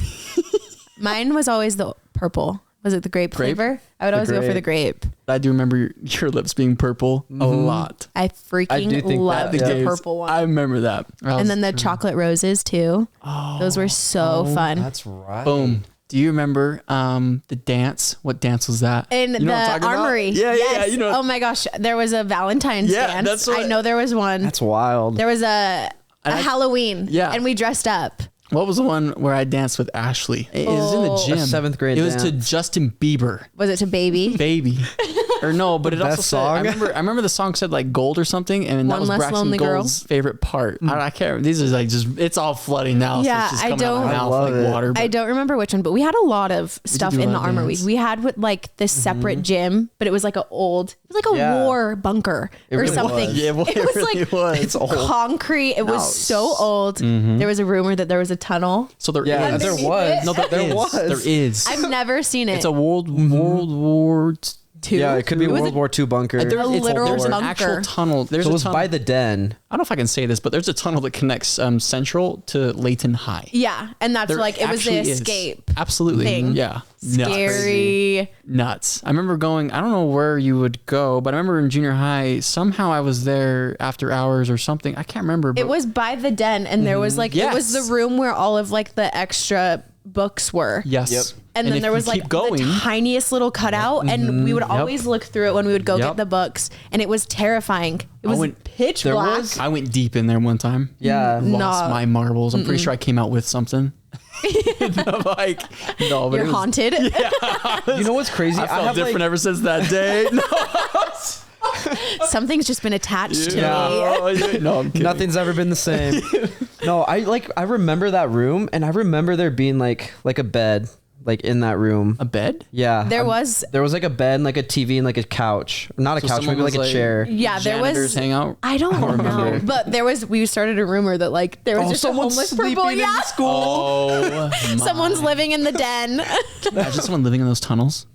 Mine was always the purple. Was it the grape flavor? I would always go for the grape. I do remember your lips being purple a lot. I do freaking think loved that, the Games. purple one. I remember that. And then the chocolate roses too. Oh, Those were so fun. That's right. boom. Do you remember the dance? What dance was that? In You know what I'm the talking about? armory. Yeah, yes. you know. Oh my gosh. There was a Valentine's Yeah, dance. that's what- I know there was one. That's wild. There was a Halloween. Yeah. And we dressed up. What was the one where I danced with Ashley? It was in the Oh. gym. A 7th grade It was to dance. Justin Bieber. Was it to Baby? Baby. Or no, but it also Best said, I song? remember the song said like gold or something, and that One was Less Braxton Lonely Girl. Gold's favorite part. I can't remember. These are like just, it's all flooding now. Yeah, so it's just I coming out of my don't- mouth I love like it. water. I don't remember which one, but we had a lot of stuff do in the love armory. dance. We had like this separate gym, but it was like it was like a Yeah. war bunker or really something. was. Yeah, well, it was really like was. It's old. concrete. It was so old. There was a rumor that there was a tunnel. So there Yeah, is. there Underneath was. it. No, there There is. was. There is. I've never seen it. It's a World War II. Yeah, it could be a World War II bunker. literal There's an bunker. actual tunnel. There's So it a was tunnel. by the den. I don't know if I can say this, but there's a tunnel that connects Central to Layton High. Yeah, and that's There like it was the actually is. escape. Absolutely. thing. Yeah. Scary. Nuts. I remember going, I don't know where you would go, but I remember in junior high, somehow I was there after hours or something. I can't remember. But It was by the den, and there was like it was Yes. the room where all of like the extra books were. Yes. Yep. And then if there you was like keep going, the tiniest little cutout, and we would always look through it when we would go Yep. get the books, and it was terrifying. It was went- pitch there black. was- I went deep in there one time. Yeah. Lost No. my marbles. I'm pretty sure I came out with something. Like, no, but You're it was, haunted. You know what's crazy? I felt different ever since that day. Something's just been attached to me. No, I'm kidding. Nothing's ever been the same. No, I remember that room, and I remember there being like a bed like in that room. A bed? Yeah. There was like a bed, and like a TV, and like a couch. Not a So couch, someone maybe like was a chair. Yeah, there Janitors was. hang out. I don't know, but there was. We started a rumor that like there was just a someone's homeless sleeping people. in Yeah, the school. Oh, my. someone's living in the den. Imagine someone living in those tunnels,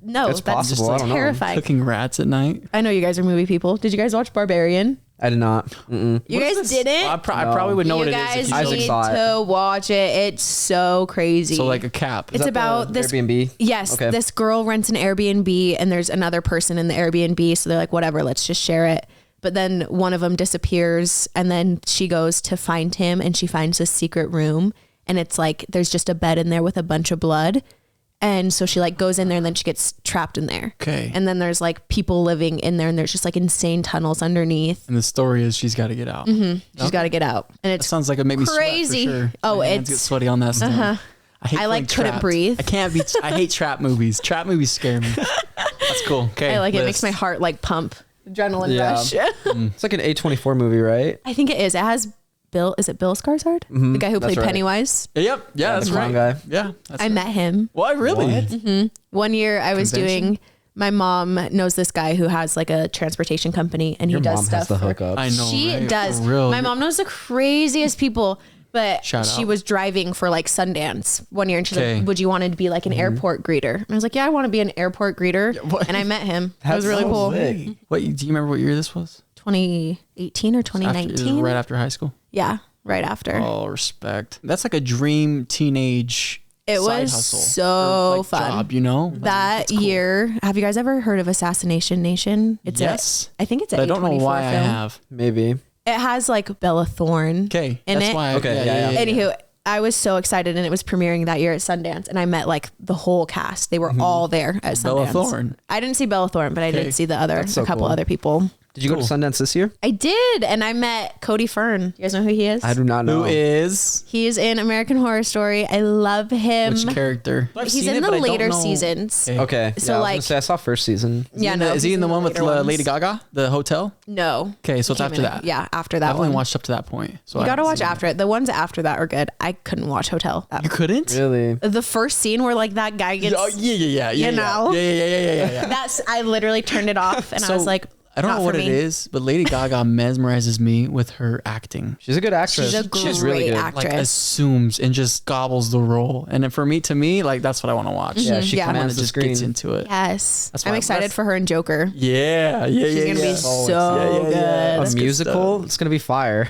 No, It's that's possible, I don't know. terrifying. cooking rats at night. I know you guys are movie people. Did you guys watch Barbarian? I did not. Mm-mm. You guys didn't? I probably would know what you it is. guys If you Isaac need saw it. to watch it. It's so crazy. so like a cap. It's Is that about the this Airbnb. Yes, Okay. this girl rents an Airbnb, and there's another person in the Airbnb, so they're like, whatever, let's just share it. But then one of them disappears, and then she goes to find him, and she finds this secret room, and it's like there's just a bed in there with a bunch of blood. And so she like goes in there, and then she gets trapped in there. Okay. And then there's like people living in there, and there's just like insane tunnels underneath. And the story is she's got to get out. She's got to get out, and That it's sounds like it made me crazy. sweat for sure. Oh, My hands it's- get sweaty on that stuff. I hate I, like, feeling couldn't trapped. breathe. I can't be. I hate trap movies. Trap movies scare me. That's cool. Okay. I like it list. makes my heart like pump, adrenaline Yeah. rush. It's like an A24 movie, right? I think it is. It has Bill. Is it Bill Skarsgård? The guy who that's played right. Pennywise. Yep. Yeah, that's the clown right. guy. Yeah. That's I met him. What? Really? One year I was Convention? doing, my mom knows this guy who has like a transportation company, and Your he does mom stuff. has the for- hookup. I know. She right? does. For real. My mom knows the craziest people, but Shout she out. was driving for like Sundance one year, and she's Okay. like, would you want to be like an airport greeter? And I was like, yeah, I want to be an airport greeter. what? And I met him. It was That's really so cool. sick. What? Do you remember what year this was? 2018 or 2019? Right after high school. Yeah, right after. Oh, respect. That's like a dream teenage. It side was hustle. so Or, like, fun. Job, you know. That year, have you guys ever heard of Assassination Nation? It's Yes. I think it's a But I don't know A24 why I film. have. Maybe. It has like Bella Thorne. Okay. In That's it. why. Okay, yeah. Anywho, I was so excited, and it was premiering that year at Sundance, and I met like the whole cast. They were all there at Sundance. Bella Thorne. I didn't see Bella Thorne, but I Okay. did see the other, That's so a couple cool. other people. Did you go to Sundance this year? I did, and I met Cody Fern. You guys know who he is? I do not know. Who is He's in American Horror Story. I love him. which character? He's in the later seasons. Okay. So, yeah, I was like- gonna say I saw first season. Yeah, no. Is he he's in the one with later ones. Lady Gaga? The hotel? No. Okay, so it's Came after in- that. Yeah, after that I've only one. watched up to that point. So You I gotta haven't watch seen after it. The ones after that are good. I couldn't watch Hotel. it. You couldn't? Really? The first scene where like that guy gets Oh, yeah. You know? Yeah. that's I literally turned it off, and I So, was like, I don't not know what for it me. is, but Lady Gaga mesmerizes me with her acting. She's a good actress. She's a great She's really good. actress. Like assumes and just gobbles the role, and then to me, like that's what I want to watch. Yeah, she Yeah. Someone commands that the just gets screen. into it. Yes, That's I'm why- excited that's- for her in Joker. Yeah. She's gonna be so good. A That's good musical. stuff. It's gonna be fire.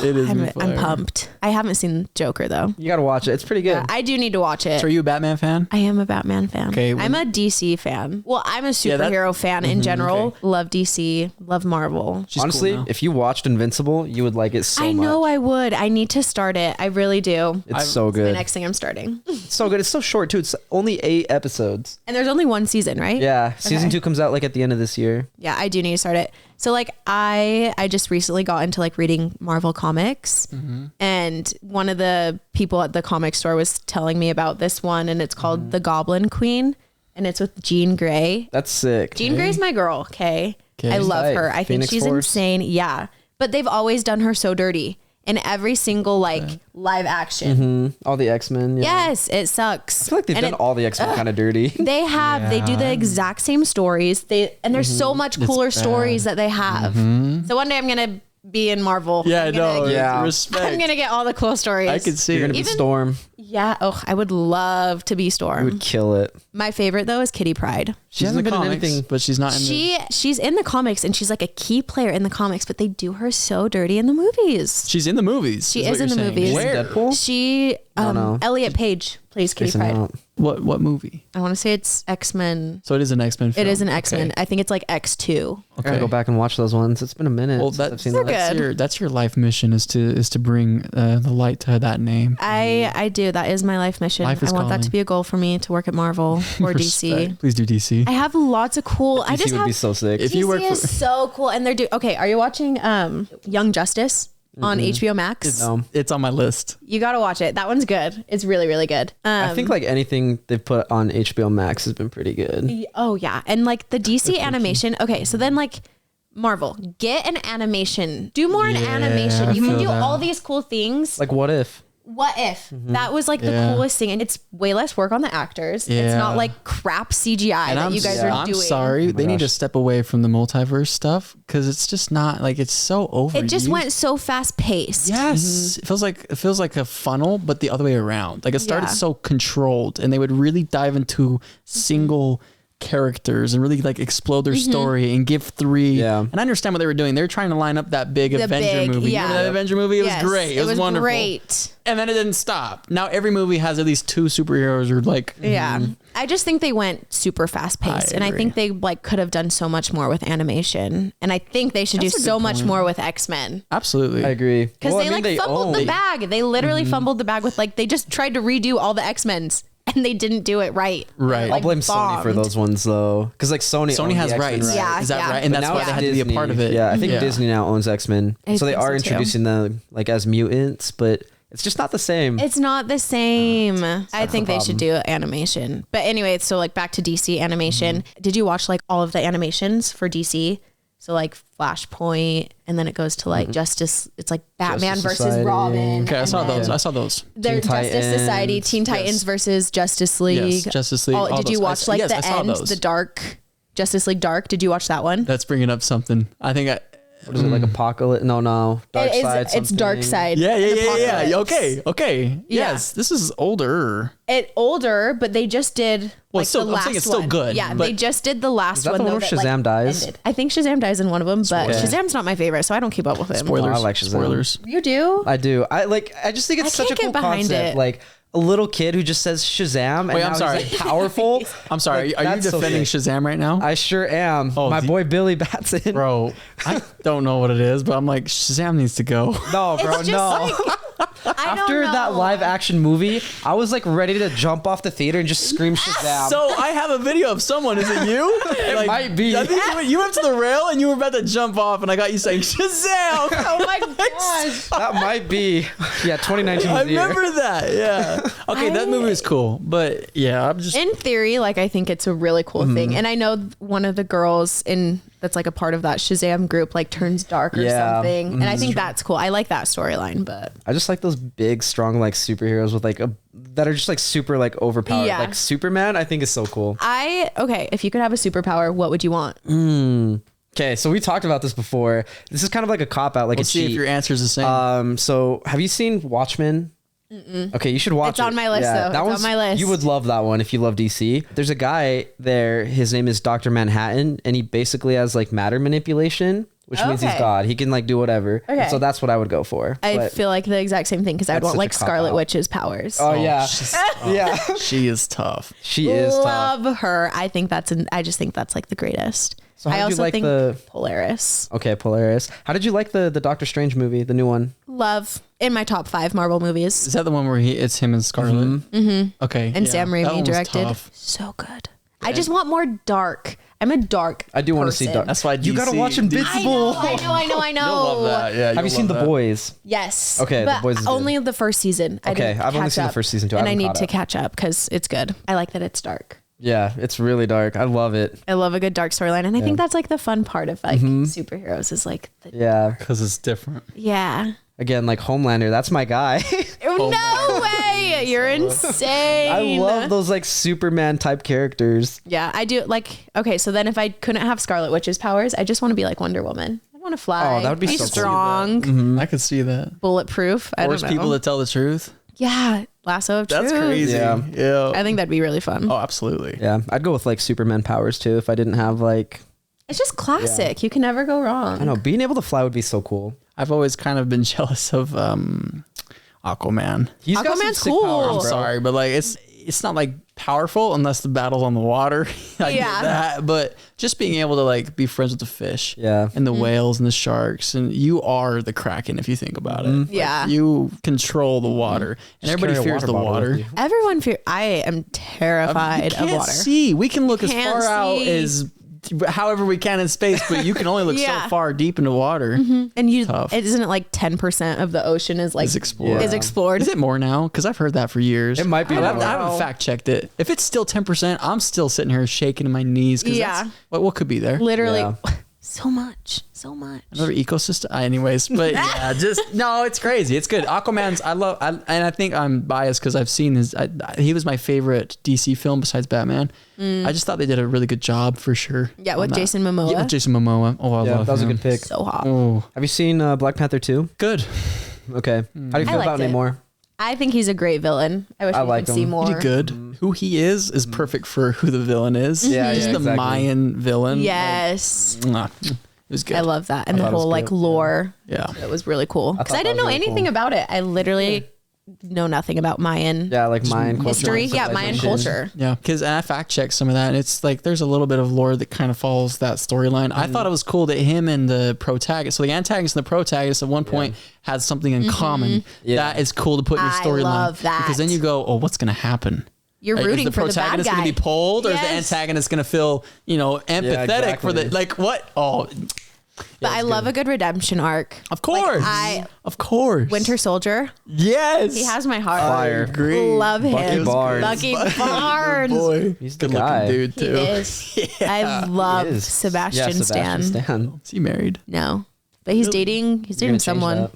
It is. I'm fire. pumped. I haven't seen Joker though. You gotta watch it. It's pretty good. I do need to watch it. So are you a Batman fan? I am a Batman fan. Okay, I'm a DC fan. Well, I'm a Yeah, that- superhero fan in general. okay. Love DC. Love Marvel. She's Honestly, cool now. if you watched Invincible, you would like it so much. I know I would. I need to start it. I really do. It's so The good. next thing I'm starting. It's so good. It's so short too. It's only 8 episodes. And there's only one season, right? Yeah. Season Okay. 2 comes out like at the end of this year. Yeah, I do need to start it. So like I just recently got into like reading Marvel comics, and one of the people at the comic store was telling me about this one, and it's called The Goblin Queen, and it's with Jean Grey. That's sick. Jean Grey's my girl, okay? Okay. I love Tight. her. I think Phoenix she's Force. insane. Yeah. But they've always done her so dirty in every single like live action. All the X-Men. Yeah. Yes, it sucks. I feel like they've And done all the X-Men kind of dirty. They have. They do the exact same stories. And there's so much cooler bad. stories that they have. So one day I'm gonna be in Marvel. Yeah, Yeah. Respect. I'm gonna get all the cool stories. I can see You're it. gonna be Storm. Yeah. Oh, I would love to be You Storm. would kill it. My favorite though is Kitty Pryde. She hasn't been in anything. but she's not in She's in the comics and she's like a key player in the comics, but they do her so dirty in the movies. She's in the movies. She what is in you're the saying. movies. Where? Deadpool? She know. Elliot Page plays Kitty Spacing Pryde. out. What movie? I want to say it's X-Men. So it is an X-Men film. It is an X-Men. Okay. I think it's like X2. I gotta go back and watch those ones. It's been a minute. Well, since I've seen They're that. good. that's your life mission is to bring the light to that name. I do. That is my life mission. Life is I want that calling. to be a goal for me to work at Marvel or DC. Respect. Please do DC. I have lots of cool. I DC just would have. be so sick. If you DC work for- is so cool, and they're okay. Are you watching Young Justice on HBO Max? No. It's on my list. You gotta watch it. That one's good. It's really, really good. I think like anything they've put on HBO Max has been pretty good. Oh yeah, and like the DC animation. Okay, so then like Marvel, get an animation. Do more in Yeah, animation. I You can feel do that. all these cool things. Like what if? What if that was like the Yeah. coolest thing? And it's way less work on the actors. It's Yeah. not like crap CGI that you guys are I'm doing. sorry. They need to gosh. step away from the multiverse stuff because it's just not like it's so over. It just went so fast paced. Yes, it feels like a funnel, but the other way around. Like it started Yeah. so controlled, and they would really dive into single characters and really like explode their story and give three. Yeah. And I understand what they were doing. They were trying to line up that big Avenger movie. yeah. Remember that Avenger movie? It Yes, was great. It was wonderful. great. And then it didn't stop. Now every movie has at least two superheroes or like. Yeah. I just think they went super fast paced. I And I agree. think they like could have done so much more with animation. And I think they should That's a do good so much point. more with X-Men. Absolutely. I agree. Because Well, I they mean, fumbled the own- bag. They literally fumbled the bag with like they just tried to redo all the X-Men's and they didn't do it right. Right. They, I'll blame Sony for bombed. those ones though, because like Sony Sony owns has the rights. X-Men Yeah, Is that yeah. right? And But that's now why they it's had to be a part of Disney. it. Yeah, I think Disney now owns X-Men, I so they think are so, too. introducing them like as mutants, but it's just not the same. It's not the same. I think the they should do animation. But anyway, so like back to DC animation. Did you watch like all of the animations for DC? So like Flashpoint, and then it goes to like Justice. It's like Batman Justice versus Society. Robin. Okay, I and saw then those. I saw those. Their Teen Justice Society, Titans. Teen Titans Yes. versus Justice League. Yes, Justice League. all Did you those. watch like yes, I the saw end, those. the Dark Justice League Dark? Did you watch that one? That's bringing up something. I think What is it, like Apocalypse? No. Dark Side. It's Dark something. Side. Yeah. Apocalypse. Okay. Yeah. Yes, this is older. It older, but they just did Well, like it's still- the I'm last saying it's still one. good, Yeah, but- they just did the last that one. the though, one where that, Shazam dies? ended. I think Shazam dies in one of them, but Spoiler. Shazam's not my favorite, so I don't keep up with him. Spoilers. I like Shazam. Spoilers. You do? I do. I just think it's I such a can't cool get behind concept. it. Like a little kid who just says Shazam and Wait, now I'm he's, sorry. like, powerful. I'm sorry. Like, are you that's so defending sick. Shazam right now? I sure am. Oh, My the- boy Billy Batson. Bro, I don't know what it is, but I'm like, Shazam needs to go. No, bro, It's just no. I don't After that know. live action movie, I was like ready to jump off the theater and just scream Shazam. So I have a video of someone. Is it you? It might be. I think you went to the rail and you were about to jump off, and I got you saying Shazam. Oh my gosh. that might be. Yeah, 2019 was I the year. remember that. Yeah. Okay, that movie was cool, but yeah, I'm just. In theory, like I think it's a really cool thing. And I know one of the girls in that's like a part of that Shazam group like turns dark or Yeah. something. And I think that's cool. I like that storyline, but I just like those big, strong like superheroes with like that are just like super like overpowered. Yeah. Like Superman, I think is so cool. okay, if you could have a superpower, what would you want? Okay, so we talked about this before. This is kind of like a cop out, like Let's a see cheat. if your answer is the same. So have you seen Watchmen? Okay, you should watch It's on my list, though. It's on one's- my list. You would love that one if you love DC. There's a guy there. His name is Dr. Manhattan, and he basically has like matter manipulation, which means he's Okay. God. He can like do whatever. Okay. And so that's what I would go for. I But- feel like the exact same thing because I'd That's want such like a cop Scarlet out. Witch's powers. oh yeah, she's- yeah. She is tough. She is tough. Love her. I think I just think that's like the greatest. So how I did you also like think the- Polaris. Okay, Polaris. How did you like the Doctor Strange movie, the new one? Love in my top 5 Marvel movies. Is that the one where it's him and Scarlet? Mm-hmm. Okay. And yeah. Sam That one Raimi was directed. tough. So good. I just want more dark. I'm a dark. I do want to see person. Dark. That's why you gotta DC watch Invincible. I know. You'll love that. Yeah. Have you seen The Boys? Yes. Okay, The but Boys is good. only the first season. I Okay, didn't I've only catch seen the up, first season too. I and I haven't need caught to up. catch up because it's good. I like that it's dark. Yeah, it's really dark. I love it. I love a good dark storyline, and I think that's like the fun part of like superheroes is like, Yeah. Because it's different. yeah. Again, like Homelander, that's my guy. No way! You're insane. I love those like Superman type characters. Yeah, I do. Like, okay, so then if I couldn't have Scarlet Witch's powers, I just want to be like Wonder Woman. I want want to fly. Oh, that would be so so cool. strong. I could see that. Bulletproof. I Force don't know. people to tell the truth. Yeah. Lasso of truth. That's crazy. Yeah. I think that'd be really fun. Oh, absolutely. Yeah, I'd go with like Superman powers too if I didn't have like. It's just classic. You can never go wrong. I know being able to fly would be so cool. I've always kind of been jealous of Aquaman. He's got some Aquaman's sick cool. powers, I'm bro. sorry, but like it's not like powerful unless the battle's on the water. I get that, but just being able to like be friends with the fish, Yeah. and the whales and the sharks, and you are the Kraken if you think about it. Like, Yeah. you control the water, and Just everybody carry a fears the bottle water. with you. Everyone fear. I am terrified You of can't water. see. We can look as can't far out see. as however we can in space, but you can only look Yeah. so far deep into water. And you, Tough. isn't it like 10% of the ocean is like Is explored. Is explored. Is it more now? Because I've heard that for years. It might be I more. haven't fact checked it. If it's still 10%, I'm still sitting here shaking in my knees. Yeah. What could be there? Literally, Yeah. so much. Another ecosystem. Anyways, but yeah, no, it's crazy. It's good. Aquaman's. And I think I'm biased because I've seen he was my favorite DC film besides Batman. I just thought they did a really good job for sure. Yeah, on with that. Jason Momoa. Yeah, with Jason Momoa. Oh, I Yeah, love that was him. a good pick. So hot. Oh, Have you seen Black Panther 2? good. Okay. How do you I feel about liked it. Namor? I think he's a great villain. I wish I we like could see him. more. He did good. Who he is perfect for who the villain is. Yeah, He's yeah, the exactly. Mayan villain. Yes. Like, it was good. I love that. And I the thought it was whole like good. lore. Yeah. It was really cool. Because thought I that didn't was know really anything cool. about it. I literally know nothing about Mayan Yeah, like Mayan culture. history. and Yeah, Mayan civilization. culture. Yeah, because I fact checked some of that, and it's like there's a little bit of lore that kind of follows that storyline. I thought it was cool that him and the protagonist, so the antagonist and the protagonist, at one point had something in common. Yeah. That is cool to put in your I storyline. love that. Because then you go, oh, what's going to happen? You're Like, rooting is the for the bad protagonist guy. going to be pulled, or is the Yes. antagonist going to feel, empathetic for the exactly. like what? Oh, But I love a good redemption arc. of course, of course, Winter Soldier. Yes, He has my heart. Fire. Agree. Love him. Bucky Barnes. Bucky Barnes. Boy, He's the good looking guy. dude He too. is. I love He is. Sebastian Yeah, Stan. Stan. Is he married? No, but he's dating. He's dating gonna change someone. that.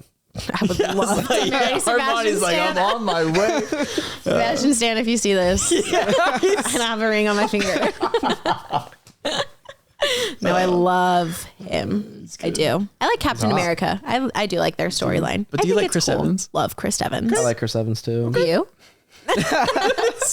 I would love to marry Sebastian Armani's like, I'm Stan. on my way. Sebastian Stan, if you see this, and I have a ring on my finger. No, I love him. I do. I like Captain America. I do like their storyline. But I do you think like it's Chris cool. Evans? Love Chris Evans. I like Chris Evans too. Do you?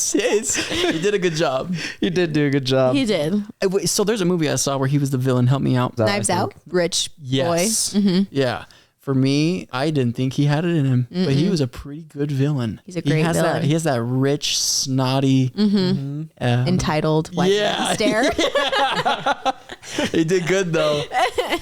You did a good job. You did do a good job. He did. Wait, so there's a movie I saw where he was the villain. Help me out. Knives Out. Rich Yes. boy. Yeah. For me, I didn't think he had it in him, but he was a pretty good villain. He's a great villain. He has that rich, snotty. Entitled white man stare. He did good though.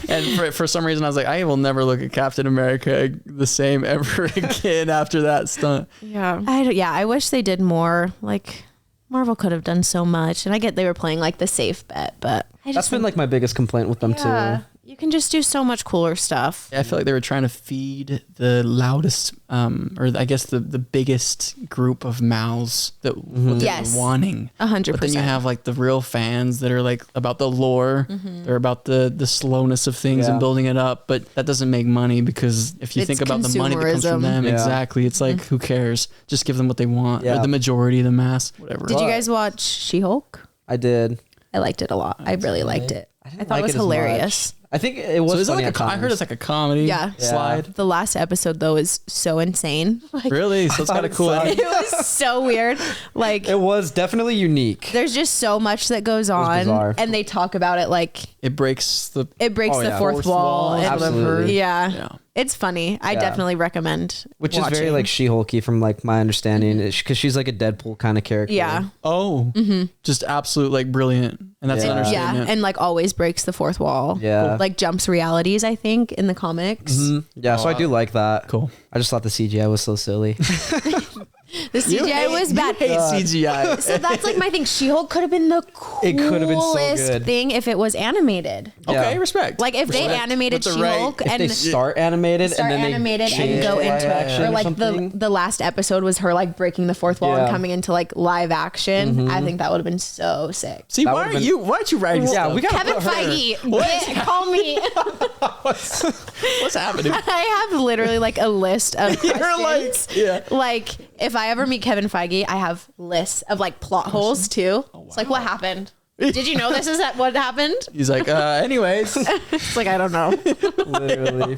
And for some reason, I was like, I will never look at Captain America the same ever again after that stunt. Yeah. I wish they did more. Like Marvel could have done so much. And I get they were playing like the safe bet, but I just That's been like my biggest complaint with them too. you can just do so much cooler stuff. I feel like they were trying to feed the loudest, or I guess the biggest group of mouths that what they Yes. were wanting. 100%. But then you have like the real fans that are like about the lore. They're about the slowness of things and Yeah. building it up. But that doesn't make money because if you It's think about the money that comes from consumerism. them, Yeah. exactly. It's like, who cares? Just give them what they want. Yeah. Or the majority, the mass, whatever. Did you guys watch She-Hulk? I did. I liked it a lot. I really liked it. I didn't thought like it was as hilarious. much. I think it was So is it funny like at I heard times. it's like a comedy Yeah. slide. The last episode though is so insane. Like, Really? So it's got a cool thought ending. it was so weird. Like It was definitely unique. there's just so much that goes on bizarre. and they talk about it like It breaks the it breaks Oh, the yeah. fourth wall. and- Absolutely. Yeah. Yeah. It's funny. I Yeah. definitely recommend Which is very watching. like She-Hulky from like my understanding, because she's like a Deadpool kind of character. Yeah. Oh, just absolute like brilliant, and that's an Yeah. Yeah, understatement. and like always breaks the fourth wall. Yeah. Like jumps realities, I think, in the comics. Yeah, so I do like that. Cool. I just thought the CGI was so silly. The CGI was bad. You hate CGI. So that's like my thing. She-Hulk could have been the It could have been so coolest good. thing if it was animated. Okay, Yeah. respect. Like if they Respect. animated With the right- She-Hulk If and they start animated start and then animated they and change go to live into action or like something. the last episode was her like breaking the fourth wall and Yeah. coming into like live action. I think that would have been so sick. See, That why would've aren't been- you? Why aren't you writing Yeah, stuff? we got Kevin Feige, call me. What's happening? I have literally like a list of You're like, questions. yeah. Like if I ever meet Kevin Feige, I have lists of like plot holes too. It's like what happened? Did you know this is what happened? He's like, anyways. It's like, I don't know. Literally.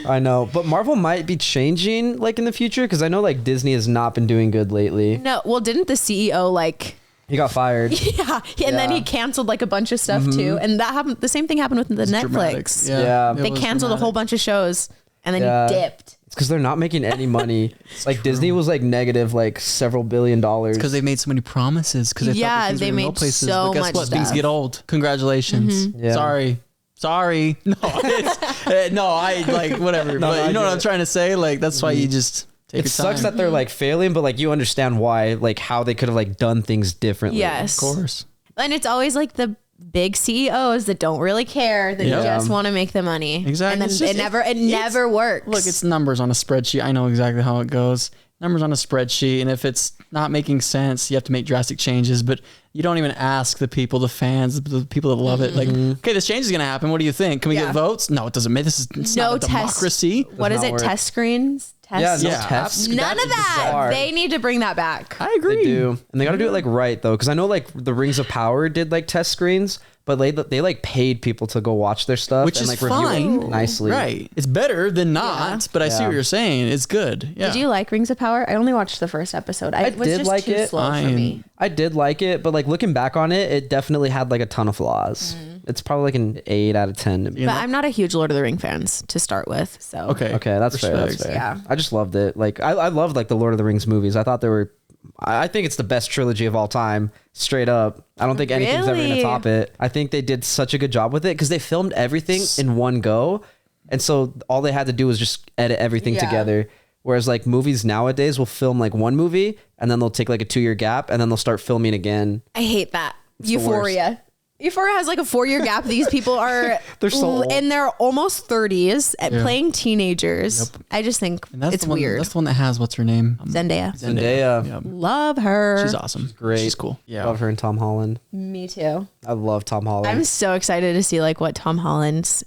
I know. But Marvel might be changing like in the future because I know like Disney has not been doing good lately. No, well, didn't the CEO like... He got fired. Yeah. And then he canceled like a bunch of stuff too. And that happened. The same thing happened with the Netflix. Yeah. They canceled a whole bunch of shows and then he dipped. It's because they're not making any money. Like Disney was like negative like several $billions. Because they made so many promises. Because they made so much what? stuff. Things get old. Congratulations. Yeah. Sorry. No, I like whatever. But you know what I'm trying to say? Like that's why you just take your time. It sucks that they're like failing, but like you understand why, like how they could have like done things differently. Yes. Of course. And it's always like the big CEOs that don't really care, that just want to make the money. Exactly. And then it never works. Look, it's numbers on a spreadsheet. I know exactly how it goes. Numbers on a spreadsheet. And if it's not making sense, you have to make drastic changes. But you don't even ask the people, the fans, the people that love it. Like, okay, this change is going to happen. What do you think? Can we get votes? No, it doesn't matter. It's not a democracy. What is it? Work. Test screens? Tests? Tests. None of that. Bizarre. They need to bring that back. I agree. They do. And they got to do it like right though. Cause I know like the Rings of Power did like test screens, but they like paid people to go watch their stuff. Which and, is like, review it fine. nicely. Right. It's better than not, but I see what you're saying. It's good. Yeah. Did you like Rings of Power? I only watched the first episode. I It was did just like too it. slow for me. I did like it, but like looking back on it, it definitely had like a ton of flaws. It's probably like an 8 out of 10 to me. But I'm not a huge Lord of the Ring fans to start with. So Okay. That's fair. That's fair. Yeah. I just loved it. Like I loved like the Lord of the Rings movies. I thought they were, I think it's the best trilogy of all time. Straight up. I don't think anything's ever going to top it. I think they did such a good job with it because they filmed everything in one go. And so all they had to do was just edit everything together. Whereas like movies nowadays will film like one movie and then they'll take like a 2-year gap and then they'll start filming again. I hate that. Euphoria. Euphoria has like a 4-year gap. These people are They're so old. in their almost 30s at playing teenagers. I just think it's weird. That's the one that has, what's her name? Zendaya. Zendaya. Love her. She's awesome. Great. She's cool. Yeah. Love her and Tom Holland. Me too. I love Tom Holland. I'm so excited to see like what Tom Holland's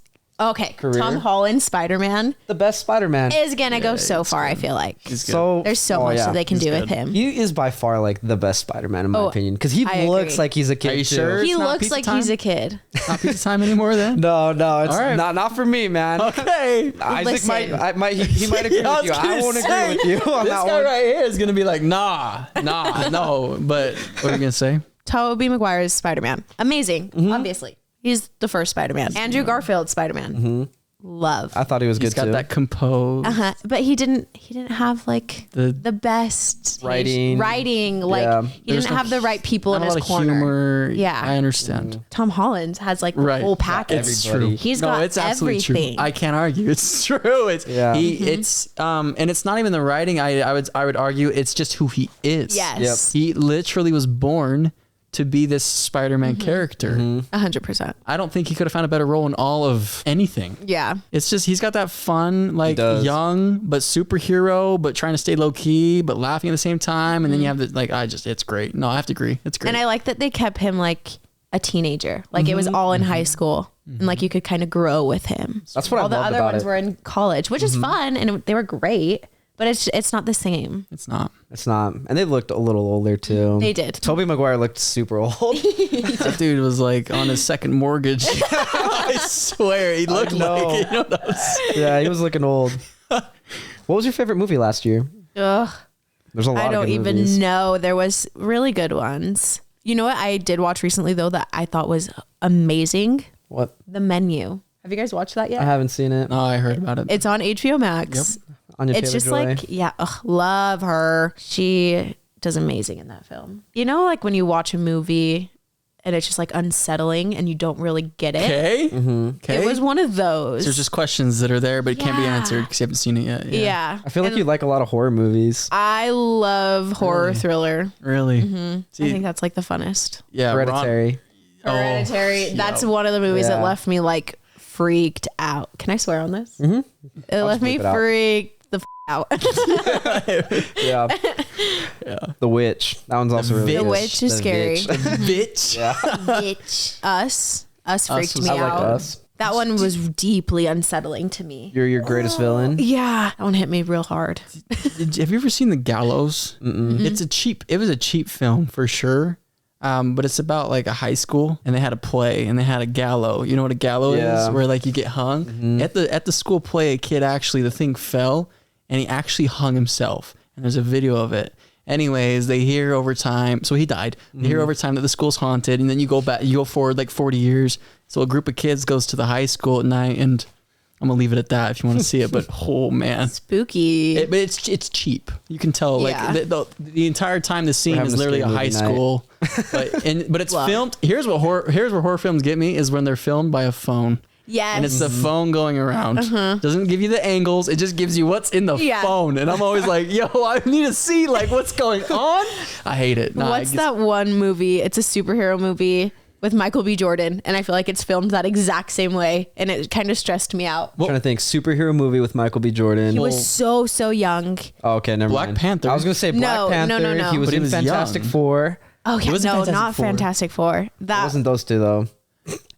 Career? Tom Holland Spider-Man The best Spider-Man. is gonna go so far. I feel like So there's so much that they can do with him. He is by far like the best Spider-Man in my opinion because he I looks agree. like he's a kid. Are you too. sure? He It's not looks pizza like time? he's a kid. Not pizza time anymore then? No, it's All right. not for me, man. Okay. Isaac Listen. he might agree with you. I won't agree with you on This that guy one. right here is going to be like, nah, no. But what are you going to say? Tobey Maguire's Spider-Man. Amazing. Obviously. He's the first Spider-Man. Andrew Garfield's Spider-Man. Love. I thought he was He's good got too. that composed. But he didn't have like the best Writing. Like he There's didn't have the right people in Not a his lot of corner. humor. Yeah. I understand. Tom Holland has like the whole package. It's Everybody. true. He's got it's absolutely everything. true. I can't argue. It's true. It's and it's not even the writing. I would argue it's just who he is. Yes. He literally was born to be this Spider-Man character. 100%. I don't think he could have found a better role in all of anything. Yeah. It's just he's got that fun, like young but superhero, but trying to stay low key, but laughing at the same time. And then you have the it's great. No, I have to agree. It's great. And I like that they kept him like a teenager. Like it was all in high school. And like you could kind of grow with him. That's what I all the loved other about ones it. were in college, which is fun and they were great, but it's not the same. It's not. It's not. And they looked a little older too. They did. Tobey Maguire looked super old. That dude was like on his second mortgage. I swear he looked like Yeah, he was looking old. What was your favorite movie last year? Ugh. There's a lot I of don't good even movies. know. There was really good ones. You know what I did watch recently though that I thought was amazing? What? The Menu. Have you guys watched that yet? I haven't seen it. Oh, I heard about it. It's on HBO Max. Anya It's just Taylor-Joy. like, love her. She does amazing in that film. You know, like when you watch a movie and it's just like unsettling and you don't really get it. Okay. Okay. It was one of those. There's just questions that are there, but it can't be answered because you haven't seen it yet. Yeah. I feel like you like a lot of horror movies. I love horror thriller. Really? I think that's like the funnest. Yeah. Hereditary. Hereditary. That's one of the movies that left me like freaked out. Can I swear on this? It left me freaked the out. Yeah. The Witch. That one's also really good. The Witch is scary. Bitch. Yeah. Bitch. Us freaked me I like out. Us. That one was deeply unsettling to me. You're your greatest villain. Yeah, that one hit me real hard. Have you ever seen The Gallows? It was a cheap film for sure. But it's about like a high school, and they had a play, and they had a gallows. You know what a gallows is? Where like you get hung. Mm-hmm. At the school play, a kid actually, the thing fell, and he actually hung himself. And there's a video of it. Anyways, they hear over time, so he died. They hear over time that the school's haunted, and then you go forward like 40 years. So a group of kids goes to the high school at night, and I'm gonna leave it at that if you want to see it. But oh man, spooky. But it's cheap. You can tell like the entire time the scene is literally a high school. but it's filmed. Here's where horror films get me is when they're filmed by a phone. Yes. And it's the phone going around. Doesn't give you the angles. It just gives you what's in the phone. And I'm always like, yo, I need to see like what's going on. I hate it. What's that one movie? It's a superhero movie with Michael B. Jordan. And I feel like it's filmed that exact same way. And it kind of stressed me out. I'm trying to think. Superhero movie with Michael B. Jordan. He was so young. Oh, okay, never mind. Black Panther. I was going to say Black Panther. No. He was in Fantastic Four. Oh, yeah. No, not Fantastic Four. That it wasn't those two, though.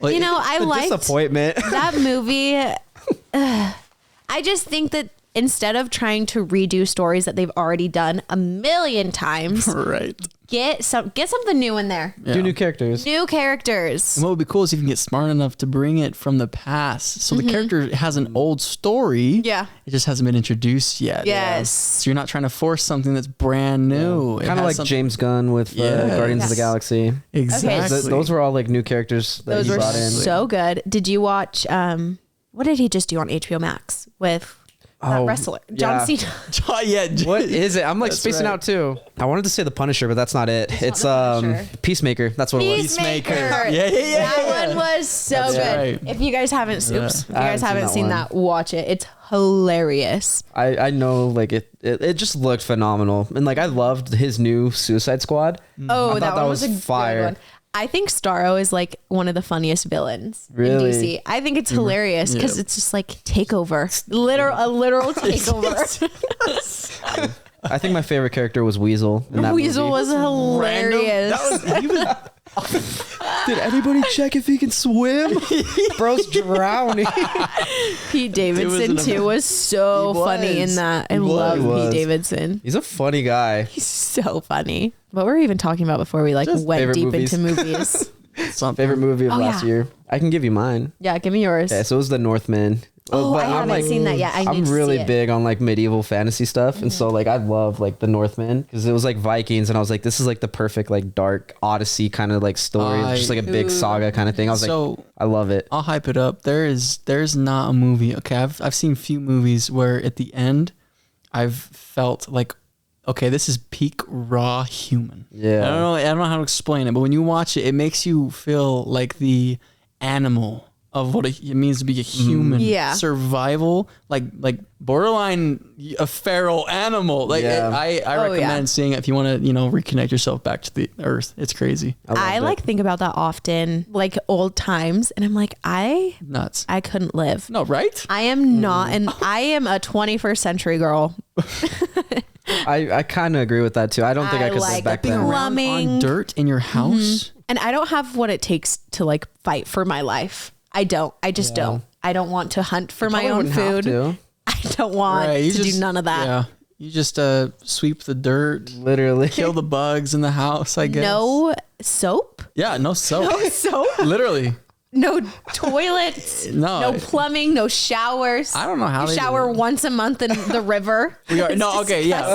You know, I liked disappointment. that movie. I just think that instead of trying to redo stories that they've already done a million times, right? Get something new in there. Do new characters. New characters. And what would be cool is if you can get smart enough to bring it from the past. So the character has an old story. Yeah. It just hasn't been introduced yet. Yes. So you're not trying to force something that's brand new. Kind of like James Gunn with Guardians of the Galaxy. Exactly. Okay. Those were all like new characters that Those he were brought in. so good. Did you watch, what did he just do on HBO Max with that wrestler? John Cena. What is it? I'm like spacing out too. I wanted to say The Punisher, but that's not it. It's Peacemaker. That's what it was. Peacemaker. Yeah. That one was so good. Right. If you guys haven't, seen that, watch it. It's hilarious. I know, like it just looked phenomenal, and like I loved his new Suicide Squad. Oh, I thought that was a fire. good one. I think Starro is like one of the funniest villains Really? in DC. I think it's hilarious because it's just like takeover, a literal takeover. I think my favorite character was Weasel. In that Weasel movie. was hilarious. Did anybody check if he can swim? Bro's drowning. Pete Davidson too was so funny in that. I love Pete Davidson. He's a funny guy. He's so funny. What were we even talking about before we like went deep into movies? Favorite movie of last year. I can give you mine. Yeah, give me yours. Okay, so it was The Northman. Oh, I haven't seen that yet. I'm really big on like medieval fantasy stuff, and so like I love like The Northman because it was like Vikings, and I was like, this is like the perfect like dark Odyssey kind of like story, just like a big saga kind of thing. I was like, I love it. I'll hype it up. There's not a movie. Okay, I've seen few movies where at the end, I've felt like, okay, this is peak raw human. Yeah, I don't know how to explain it, but when you watch it, it makes you feel like the animal of what it means to be a human. Survival, like borderline a feral animal. Like I recommend seeing it if you want to, reconnect yourself back to the earth. It's crazy. I like think about that often, like old times, and I'm like, nuts. I couldn't live. No, right? I am not, and I am a 21st century girl. I kind of agree with that too. I don't think I could live back then. Plumbing, on dirt in your house, and I don't have what it takes to like fight for my life. I don't. I just don't. I don't want to hunt for my own food. I don't want to do none of that. Yeah. You just sweep the dirt, literally kill the bugs in the house, I guess. No soap? Yeah, no soap. No soap? Literally. No toilets. No plumbing, no showers. I don't know how you shower once a month in the river. We are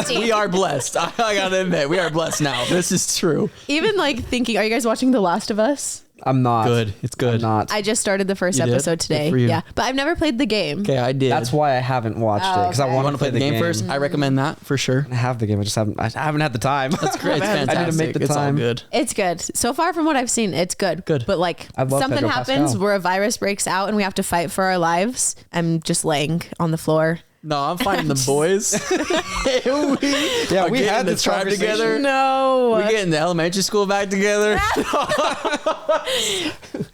we are blessed. I gotta admit, we are blessed now. This is true. Even like thinking, are you guys watching The Last of Us? I'm not. Good. It's good. I'm not. I just started the first episode today. Yeah, but I've never played the game. Okay, I did. That's why I haven't watched it because I want to play the game first. I recommend that for sure. I have the game. I haven't had the time. That's great. It's fantastic. I need to make the time. It's all good. It's good. So far from what I've seen, it's good. Good. But like something happens where a virus breaks out and we have to fight for our lives. I'm just laying on the floor. No, I'm finding the boys. we had this tribe together. No, we're getting the elementary school back together.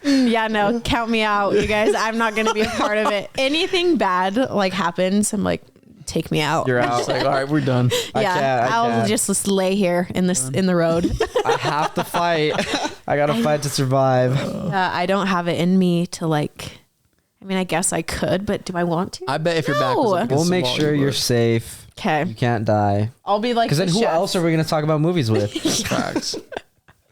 Yeah, no, count me out, you guys. I'm not going to be a part of it. Anything bad like happens, I'm like, take me out. You're out. It's like, all right, we're done. I'll just lay here in the road. I have to fight. I gotta fight to survive. I don't have it in me to like. I mean, I guess I could, but do I want to? I bet if your back was up we'll make sure you're safe. Okay. You can't die. I'll be like, because then who else are we going to talk about movies with? Facts.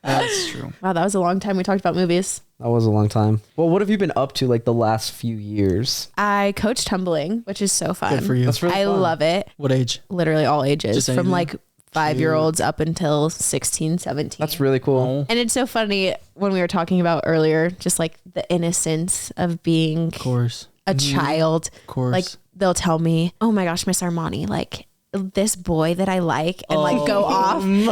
That's true. Wow, that was a long time we talked about movies. That was a long time. Well, what have you been up to like the last few years? I coach tumbling, which is so fun. Good for you. That's really I fun. love it. What age? Literally all ages, Just from anything? like 5-year-olds up until 16, 17. That's really cool. And it's so funny when we were talking about earlier, just like the innocence of being Of course. a child. Of course. Like they'll tell me, oh my gosh, Miss Armani, like this boy that I like, and like go off. And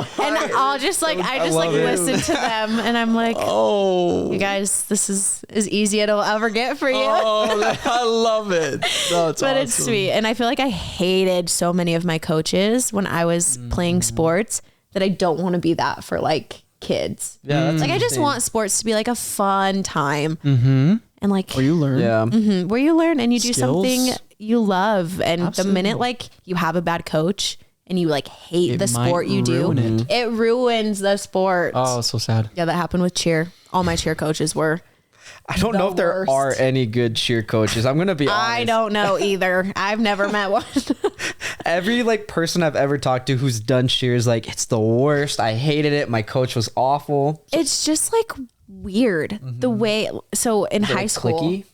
I'll just like, I just like listen to them and I'm like, you guys, this is as easy as it'll ever get for you. I love it. That's But it's sweet. And I feel like I hated so many of my coaches when I was playing sports that I don't want to be that for like kids. Yeah, that's Like I just interesting. want sports to be like a fun time. And like Where you learn. Yeah. where you learn and you do Skills. something you love. And Absolutely. the minute like you have a bad coach and you like hate It the sport might you do, ruin it ruins the sport. Oh, so sad. Yeah, that happened with cheer. All my cheer coaches were. I don't know if there worst. are any good cheer coaches. I'm gonna be honest. I don't know either. I've never met one. Every like person I've ever talked to who's done cheer is like, it's the worst. I hated it. My coach was awful. It's just like weird the way. So in high Like, school, clicky,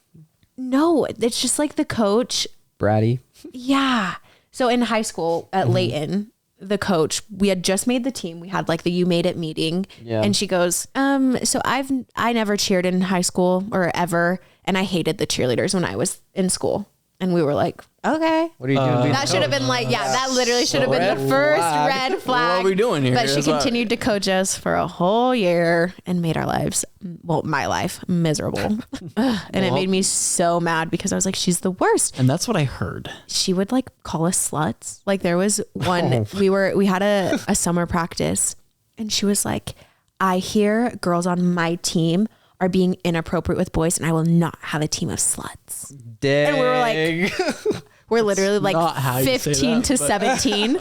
no, it's just like the coach. bratty. Yeah. So in high school at Layton, the coach, we had just made the team. We had like the You Made It meeting. Yeah. And she goes, so I never cheered in high school or ever. And I hated the cheerleaders when I was in school. And we were like, okay. What are you doing? That should have been like, yeah, that literally should have been red the first flag. red flag. What are we doing here? But she That's what- continued to coach us for a whole year and made our lives, well, my life, miserable. Ugh, and it made me so mad because I was like, she's the worst. And that's what I heard. She would like call us sluts. Like there was one, we had a summer practice and she was like, I hear girls on my team are being inappropriate with boys and I will not have a team of sluts. Dang. And we were like, we're literally not how like you say 15 that, to but- 17.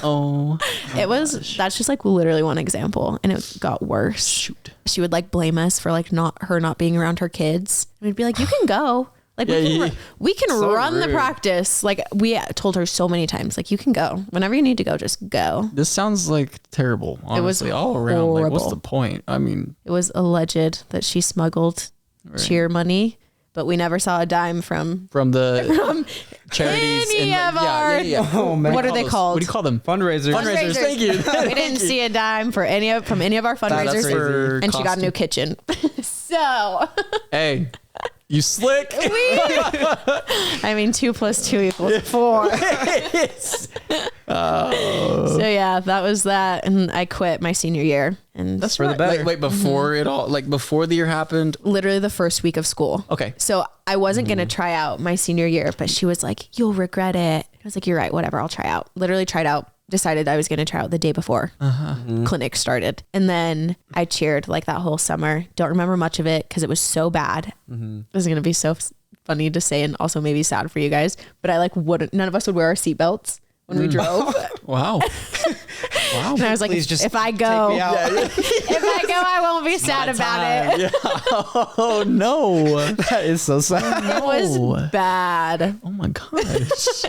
Oh, That's just like literally one example. And it got worse. shoot. She would like blame us for like not being around her kids. And we'd be like, you can go. Like Yeah, we can So run the rude. practice. Like we told her so many times, like you can go whenever you need to go, just go. This sounds like terrible, honestly, all around. Like, what's horrible. the point? I mean, It was alleged that she smuggled cheer money, but we never saw a dime from from the charities. any and, of our- Oh, man. What are they those? called? What do you call them? Fundraisers. Fundraisers. Thank you. We didn't see a dime for from any of our fundraisers, for and she got a new costume. kitchen. So Hey, you slick. I mean, 2 + 2 = 4. So yeah, that was that, and I quit my senior year, and That's For the right. better. Like, wait, before it all, like before the year happened. literally the first week of school. Okay. So I wasn't gonna try out my senior year, but she was like, "You'll regret it." I was like, "You're right. Whatever. I'll try out." Literally tried out. Decided I was gonna try out the day before clinic started, and then I cheered like that whole summer. Don't remember much of it because it was so bad. It was gonna be so funny to say, and also maybe sad for you guys. But I like wouldn't. None of us would wear our seatbelts when we drove. Wow. Wow. And I was like, Please just if I go, take me out. if I go, I won't be sad about it. Yeah. Oh no. That is so sad. It was bad. Oh my gosh.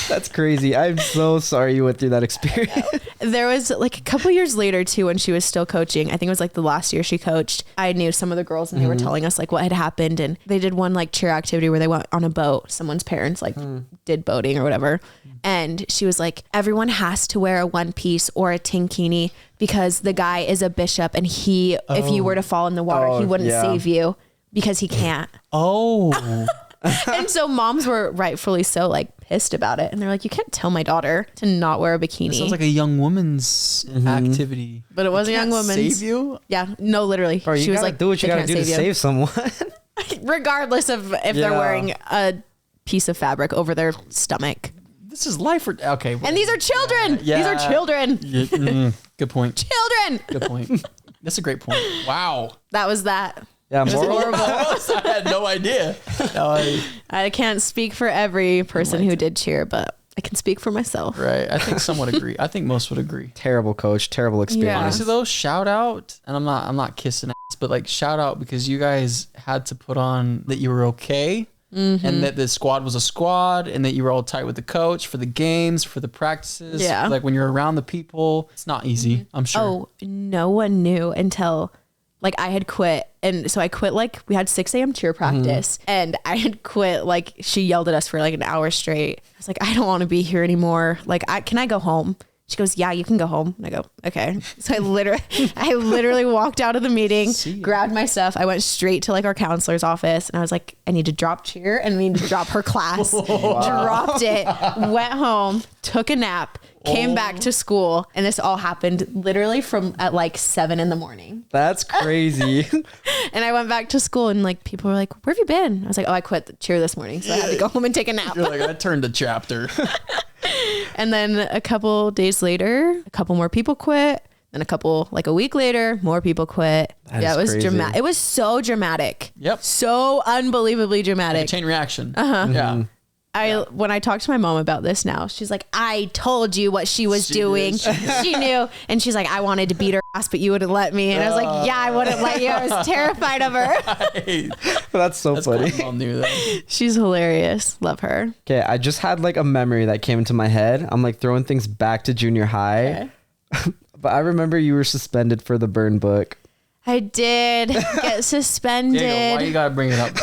That's crazy. I'm so sorry you went through that experience. There was like a couple years later too, when she was still coaching. I think it was like the last year she coached. I knew some of the girls and they were telling us like what had happened. And they did one like cheer activity where they went on a boat. Someone's parents like did boating or whatever. And she was like, everyone has to wear a one piece or a tankini because the guy is a bishop and he, if you were to fall in the water, he wouldn't yeah. save you because he can't. Oh. And so moms were rightfully so like pissed about it. And they're like, you can't tell my daughter to not wear a bikini. It sounds like a young woman's activity. But it was a young Can't woman's. Save you? Yeah, no, literally. Bro, you she was gotta like, do what you "They gotta can't do to you." save someone. Regardless of if they're Yeah. wearing a piece of fabric over their stomach. This is life. Okay. And these are children. Yeah. These are children. Good point. Children. Good point. That's a great point. Wow. That was that. Yeah, moral. I had no idea. I can't speak for every person who did cheer, but I can speak for myself. Right. I think some would agree. I think most would agree. Terrible coach, terrible experience. Yeah. Honestly though, shout out, and I'm not kissing ass, but like shout out because you guys had to put on that you were okay and that the squad was a squad, and that you were all tight with the coach for the games, for the practices. Yeah. Like when you're around the people, it's not easy, I'm sure. Oh, no one knew until like I had quit. And so I quit, like we had 6 a.m. cheer practice and I had quit. Like she yelled at us for like an hour straight. I was like, I don't want to be here anymore. Like, can I go home? She goes, yeah, you can go home. And I go, okay. So I literally walked out of the meeting, grabbed my stuff. I went straight to like our counselor's office and I was like, I need to drop cheer and I need to drop her class. Dropped it, went home, took a nap, came back to school. And this all happened literally from at like 7 a.m. That's crazy. And I went back to school and like people were like, where have you been? I was like, oh, I quit the cheer this morning. So I had to go home and take a nap. You're like, I turned a chapter. And then a couple days later, a couple more people quit. Then a week later, more people quit. It was dramatic. It was so dramatic. Yep. So unbelievably dramatic. Like a chain reaction. Yeah. When I talk to my mom about this now, she's like, I told you what she was doing. She knew. And she's like, I wanted to beat her ass, but you wouldn't let me. And I was like, yeah, I wouldn't let you. I was terrified of her. That's so funny. Cool. Mom knew that. She's hilarious. Love her. Okay, I just had like a memory that came into my head. I'm like throwing things back to junior high. Okay. But I remember you were suspended for the burn book. I did get suspended. Diego, why you gotta bring it up?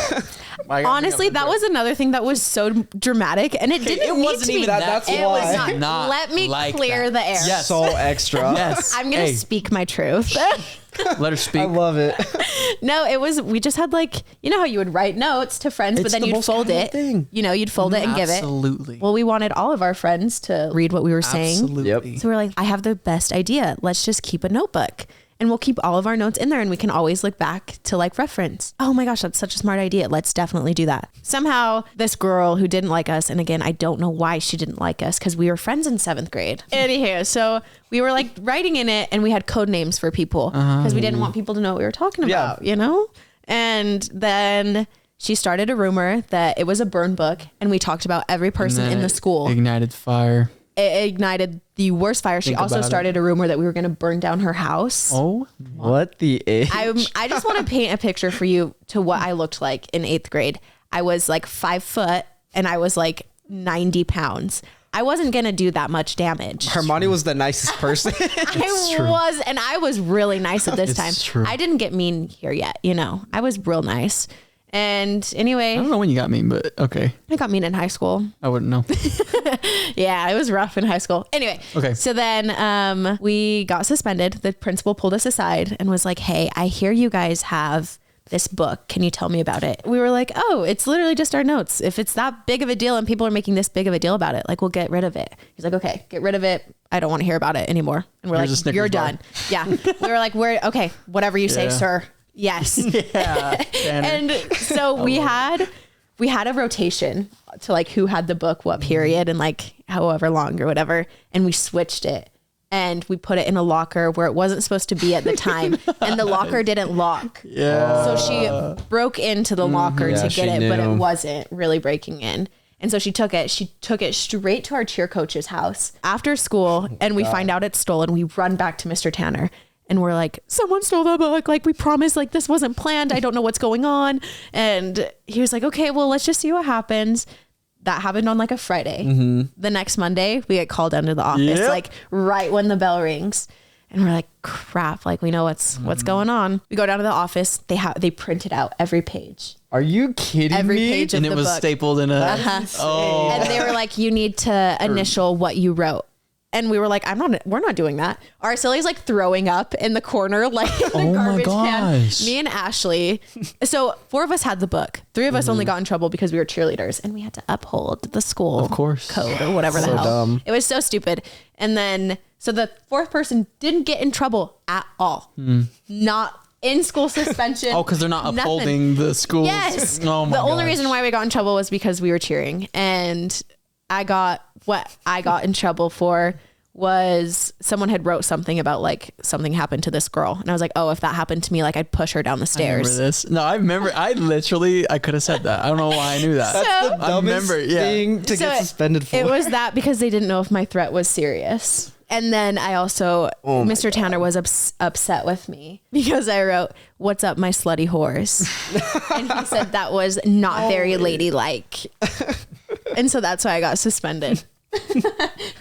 Honestly, that was another thing that was so dramatic, and it didn't. It wasn't even that. That's it why. was not. Let me like clear the air. Yes. So extra. Yes. I'm gonna speak my truth. Let her speak. I love it. No, it was. We just had like, you know how you would write notes to friends, but then you'd fold it. You know, you'd fold it and give it. Absolutely. Well, we wanted all of our friends to read what we were saying. Absolutely. Yep. So we're like, I have the best idea. Let's just keep a notebook. And we'll keep all of our notes in there and we can always look back to like reference. Oh my gosh, that's such a smart idea. Let's definitely do that. Somehow this girl who didn't like us, and again, I don't know why she didn't like us because we were friends in 7th grade. Anywho, so we were like writing in it and we had code names for people because we didn't want people to know what we were talking about, you know? And then she started a rumor that it was a burn book and we talked about every person in the school. Ignited fire. It ignited the worst fire. She also started a rumor that we were going to burn down her house. Oh, what the H? I just want to paint a picture for you to what I looked like in 8th grade. I was like 5 foot and I was like 90 pounds. I wasn't going to do that much damage. Armani was the nicest person. I was really nice at this time. True. I didn't get mean here yet. You know, I was real nice. And anyway, I don't know when you got mean, but okay. I got mean in high school. I wouldn't know. Yeah, it was rough in high school. Anyway, okay. So then we got suspended. The principal pulled us aside and was like, hey, I hear you guys have this book. Can you tell me about it? We were like, oh, it's literally just our notes. If it's that big of a deal and people are making this big of a deal about it, like we'll get rid of it. He's like, okay, get rid of it. I don't want to hear about it anymore. And we're Here's like, you're done. Yeah. We were like, we're okay. Whatever you say, sir. Yes. Yeah. And so we had a rotation to like who had the book, what period, and like however long or whatever. And we switched it and we put it in a locker where it wasn't supposed to be at the time. And the locker didn't lock. Yeah. So she broke into the locker to get it, but it wasn't really breaking in. And so she took it straight to our cheer coach's house after school. And we find out it's stolen. We run back to Mr. Tanner. And we're like, someone stole the book. Like, we promised, like, this wasn't planned. I don't know what's going on. And he was like, okay, well, let's just see what happens. That happened on like a Friday. Mm-hmm. The next Monday, we get called down to the office, like right when the bell rings. And we're like, crap, like we know what's going on. We go down to the office. They printed out every page. Are you kidding every me? Page of and the it was book. Stapled in a... Oh. And they were like, you need to initial what you wrote. And we were like, we're not doing that. Araceli's like throwing up in the corner, like in the garbage can. Me and Ashley. So 4 of us had the book. 3 of us only got in trouble because we were cheerleaders and we had to uphold the school code or whatever the hell. Dumb. It was so stupid. And then, so the 4th person didn't get in trouble at all. Not in school suspension. Oh, because they're not upholding the school. Yes. Oh my The only reason why we got in trouble was because we were cheering. And what I got in trouble for was someone had wrote something about like something happened to this girl. And I was like, oh, if that happened to me, like I'd push her down the stairs. I remember this. No, I remember. I could have said that. I don't know why I knew that. That's the dumbest thing to get suspended for. It was that because they didn't know if my threat was serious. And then I also, Mr. Tanner was upset with me because I wrote, "What's up, my slutty horse?" And he said that was not very ladylike. And so that's why I got suspended.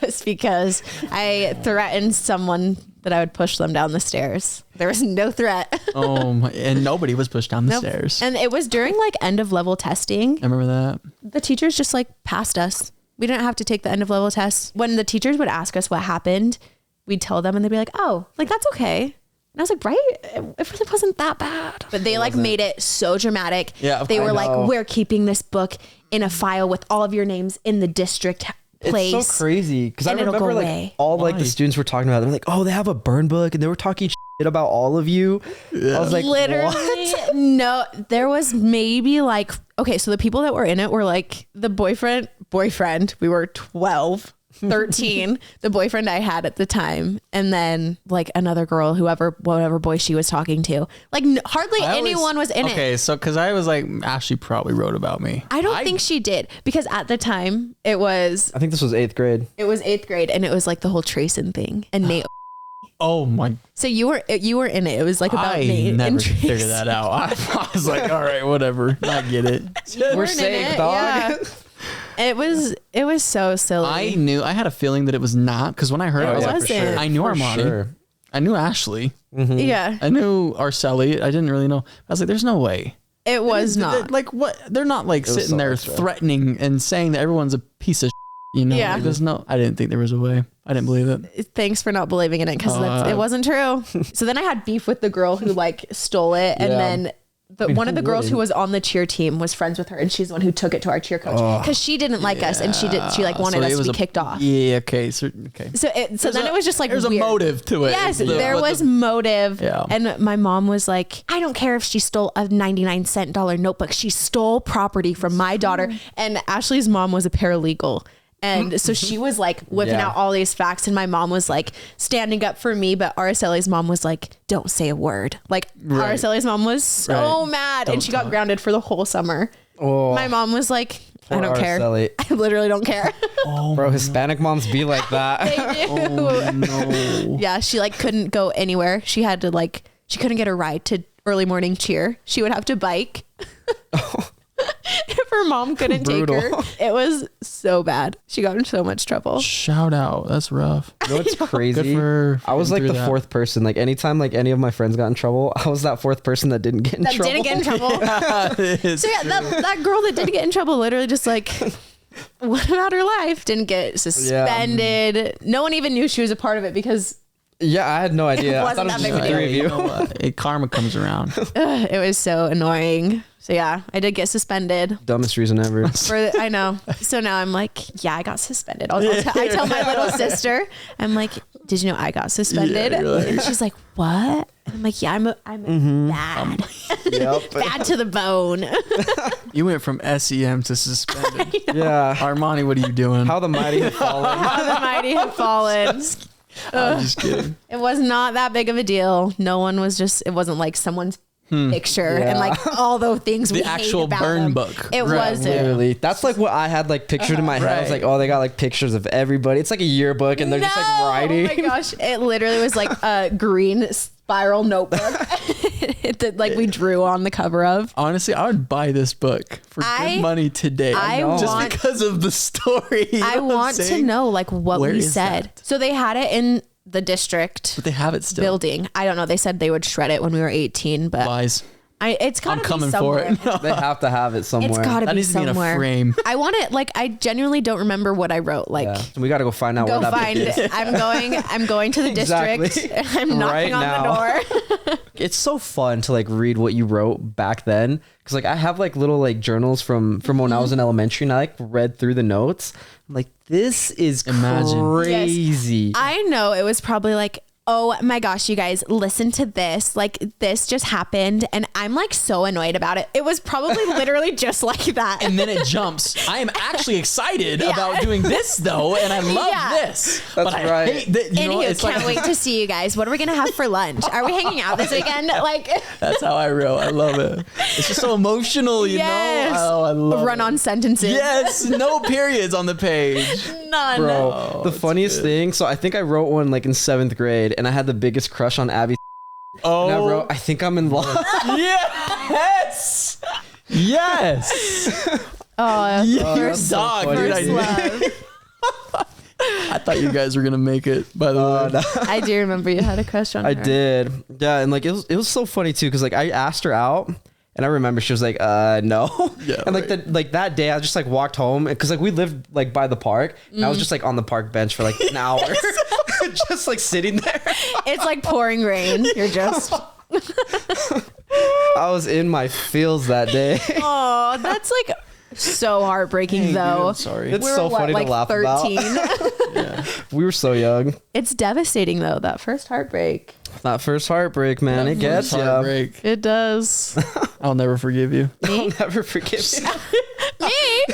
It's because I threatened someone that I would push them down the stairs. There was no threat. And nobody was pushed down the stairs. And it was during like end of level testing. I remember that. The teachers just like passed us. We didn't have to take the end of level tests. When the teachers would ask us what happened, we'd tell them and they'd be like, "Oh, like that's okay." And I was like, right? It really wasn't that bad. But they like made it so dramatic. Yeah, they were like, "We're keeping this book in a file with all of your names in the district place." It's so crazy because I remember like away. all like the students were talking about it. They're like, "Oh, they have a burn book," and they were talking shit about all of you. I was like, literally, what? no, there was maybe like, okay, so the people that were in it were like the boyfriend, we were 12, 13, the boyfriend I had at the time. And then like another girl, whatever boy she was talking to, like hardly anyone was in it. Okay. So, cause I was like, Ashley probably wrote about me. I don't think she did because at the time I think this was 8th grade. It was 8th grade and it was like the whole Trayson thing and Nate. Oh my. So you were in it. It was like about Nate. I never and figured Trayson. that out. I was like, all right, whatever. I get it. We're safe, dog. Yeah. It was so silly. I knew, I had a feeling that it was not, because when I heard it, I was it like, wasn't. for sure. I knew For Armani. sure. I knew Ashley. Yeah. I knew Arceli. I didn't really know. I was like, there's no way. It was not. Like, what? They're not like sitting so there extra. threatening and saying that everyone's a piece of shit, you know? Yeah. Like, there's no, I didn't think there was a way. I didn't believe it. Thanks for not believing in it because it wasn't true. So then I had beef with the girl who like stole it. And then one of the girls who was on the cheer team was friends with her. And she's the one who took it to our cheer coach because she didn't like us. And she like wanted us to be kicked off. Yeah. Okay. So then it was just like, there's weird. a motive to it. Yes, there was motive. Yeah. And my mom was like, "I don't care if she stole a 99-cent notebook. She stole property from my daughter." And Ashley's mom was a paralegal. And so she was like whipping out all these facts. And my mom was like standing up for me. But Araceli's mom was like, "Don't say a word." Like Araceli's mom was so mad. And she got grounded for the whole summer. My mom was like, "I don't care. I literally don't care." Bro, Hispanic moms be like that. They do. Oh, no. Yeah, she like couldn't go anywhere. She had to like, she couldn't get a ride to early morning cheer. She would have to bike. If her mom couldn't take her. It was so bad. She got in so much trouble. Shout out. That's rough. You know what's crazy? Good for I was like the that. fourth person. Like anytime like any of my friends got in trouble, I was that fourth person that didn't get in trouble. Didn't get in trouble. So yeah, that girl that did get in trouble literally just like went about her life. Didn't get suspended. Yeah. No one even knew she was a part of it because yeah, I had no idea. I thought it was just the three of you. You know what? Karma comes around. It was so annoying. So yeah, I did get suspended. Dumbest reason ever. I know. So now I'm like, yeah, I got suspended. I tell my little sister, I'm like, "Did you know I got suspended?" And she's like, "What?" And I'm like, "Yeah, I'm bad, bad to the bone." You went from SEM to suspended. Yeah, Armani, what are you doing? How the mighty have fallen. How the mighty have fallen. I'm just kidding. It was not that big of a deal. No one was just. It wasn't like someone's picture and like all those things the we actual hate about burn them. book. It wasn't. Literally. That's like what I had like pictured in my head. I was like, oh, they got like pictures of everybody. It's like a yearbook and they're just like writing. Oh my gosh. It literally was like a green spiral notebook that like we drew on the cover of. Honestly, I would buy this book for good money today. Just because of the story. I want to know like what we said. That? So they had it in the district, but they have it still. Building. I don't know. They said they would shred it when we were 18, but lies. It's gotta I'm coming be somewhere. for it. They have to have it somewhere. It's gotta that be needs somewhere. To be in a frame. I want it. Like I genuinely don't remember what I wrote. Like we got to go find out. Go where that find. book is. I'm going to the district. I'm knocking on the door. It's so fun to like read what you wrote back then. Cause like I have like little like journals from when I was in elementary and I like read through the notes. I'm like, this is crazy. Yes. I know it was probably like Oh my gosh, you guys, listen to this. Like, this just happened and I'm like so annoyed about it. It was probably literally just like that. And then it jumps. I am actually excited about doing this though, and I love this. That's but right. I hate that, Anywho, can't wait to see you guys. What are we going to have for lunch? Are we hanging out this weekend? Like, that's how I roll. I love it. It's just so emotional, you know? Oh, I love Run-on sentences. Yes, no periods on the page. None. Bro, the funniest thing, so I think I wrote one like in 7th grade and I had the biggest crush on Abby. Oh. And I wrote, I think I'm in love. Yes. Yes. Oh, Yes. so Dog, funny. dude, first love. I thought you guys were going to make it, by the way. No. I do remember you had a crush on her. I did. Yeah, and like it was so funny too cuz like I asked her out and I remember she was like no. Yeah, and like that day I just like walked home cuz like we lived like by the park and I was just like on the park bench for like an hour. Just like sitting there. It's like pouring rain. You're just... I was in my feels that day. Oh, that's like so heartbreaking though. Dude, I'm sorry. It's We were, so what, funny like to laugh 13? about. We were so young. It's devastating though, that first heartbreak. That first heartbreak, man, it gets you. Heartbreak. It does. I'll never forgive you. I'll never forgive you. Me?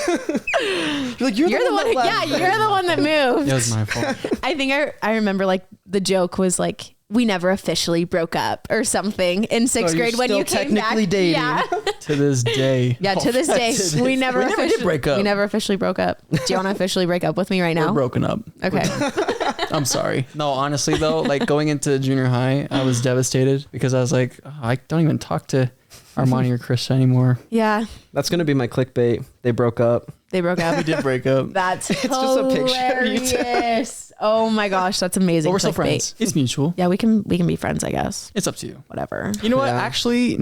You're like, you're You're the one. Yeah, you're the one that moved. It was my fault. I think I remember like the joke was like, we never officially broke up or something in 6th you're grade when still you came back. technically dating. Yeah. To this day. Yeah, to this day, we never did break up. We never officially broke up. Do you want to officially break up with me right We're now? broken up. Okay. I'm sorry. No, honestly though, like going into junior high, I was devastated because I was like, oh, I don't even talk to Armani or Chris anymore. Yeah, That's gonna be my clickbait. They broke up. they broke up. We did break up. That's It's just a picture of you two. hilarious. Oh my gosh, that's amazing. But we're still clickbait. friends. It's mutual. Yeah, we can be friends, I guess. It's up to you. Whatever. You know what? Yeah. Actually,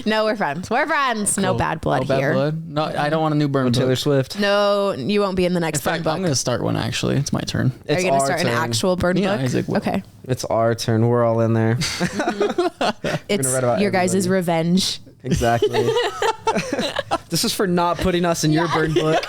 No, we're friends. We're friends. No bad blood here. Blood. No, I don't want a new burn Taylor book. Swift. No, you won't be in the In next burn fact, book. I'm going to start one actually. It's my turn. Are It's you going to our start an turn. actual burn Yeah, book? Isaac will. Okay. It's our turn. We're all in there. It's write about your guys' everybody. revenge. Exactly. This is for not putting us in your burn book.